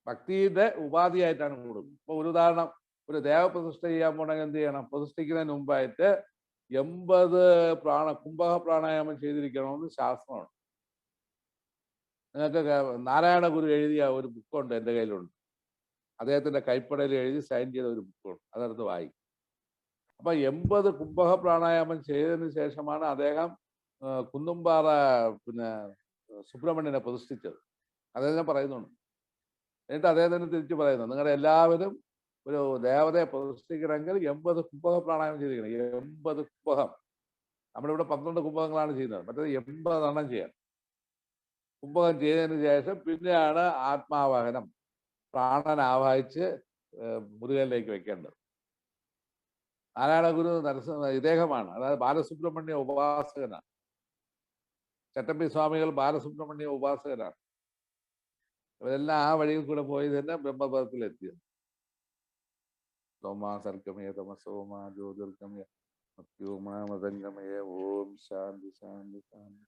ഭക്തിയുടെ ഉപാധിയായിട്ടാണ് കൊടുക്കുന്നത്. ഇപ്പോൾ ഒരു ഉദാഹരണം, ഒരു ദേവപ്രതിഷ്ഠ ചെയ്യാൻ പോകണമെങ്കിൽ എന്ത് ചെയ്യണം? പ്രതിഷ്ഠിക്കുന്നതിന് മുമ്പായിട്ട് 80 കുംഭക പ്രാണായാമം ചെയ്തിരിക്കണമെന്ന് ശാസ്ത്രമാണ്. നിങ്ങൾക്ക് നാരായണ ഗുരു എഴുതിയ ഒരു ബുക്കുണ്ട്, എൻ്റെ കയ്യിലുണ്ട്. അദ്ദേഹത്തിൻ്റെ കൈപ്പടയിൽ എഴുതി സൈൻ ചെയ്ത ഒരു ബുക്കുണ്ട്, അതെടുത്ത് വായിക്കും. അപ്പൊ 80 കുംഭക പ്രാണായാമം ചെയ്തതിന് ശേഷമാണ് അദ്ദേഹം കുന്നുംപാറ സുബ്രഹ്മണ്യനെ പ്രതിഷ്ഠിച്ചത്. അദ്ദേഹം പറയുന്നുണ്ട്. എന്നിട്ട് അദ്ദേഹത്തിന് തിരിച്ചു പറയുന്നു, നിങ്ങളുടെ എല്ലാവരും ഒരു ദേവതയെ പ്രതിഷ്ഠിക്കണമെങ്കിൽ 80 കുംഭക പ്രാണായാമം ചെയ്തിരിക്കണം. 80 കുംഭകം. നമ്മളിവിടെ 12 കുംഭകങ്ങളാണ് ചെയ്യുന്നത്, മറ്റേത് 80 ചെയ്യണം. കുംഭകം ചെയ്തതിന് ശേഷം പിന്നെയാണ് ആത്മാവാഹനം, പ്രാണൻ ആവാഹിച്ച് മുരുകനിലേക്ക് വെക്കേണ്ടത്. നാരായണ ഗുരു ഇദ്ദേഹമാണ്, അതായത് ബാലസുബ്രഹ്മണ്യ ഉപാസകനാണ്. ചട്ടമ്പി സ്വാമികൾ ബാലസുബ്രഹ്മണ്യ ഉപാസകനാണ്. ഇവരെല്ലാം ആ വഴിയിൽ കൂടെ പോയി തന്നെ ബ്രഹ്മപദത്തിലെത്തിയത്. സോമാ സർഗമയ തമസോമാ ജ്യോതിർഗമയ മത്യോമാ മതംഗമയ. ഓം ശാന്തി ശാന്തി ശാന്തി.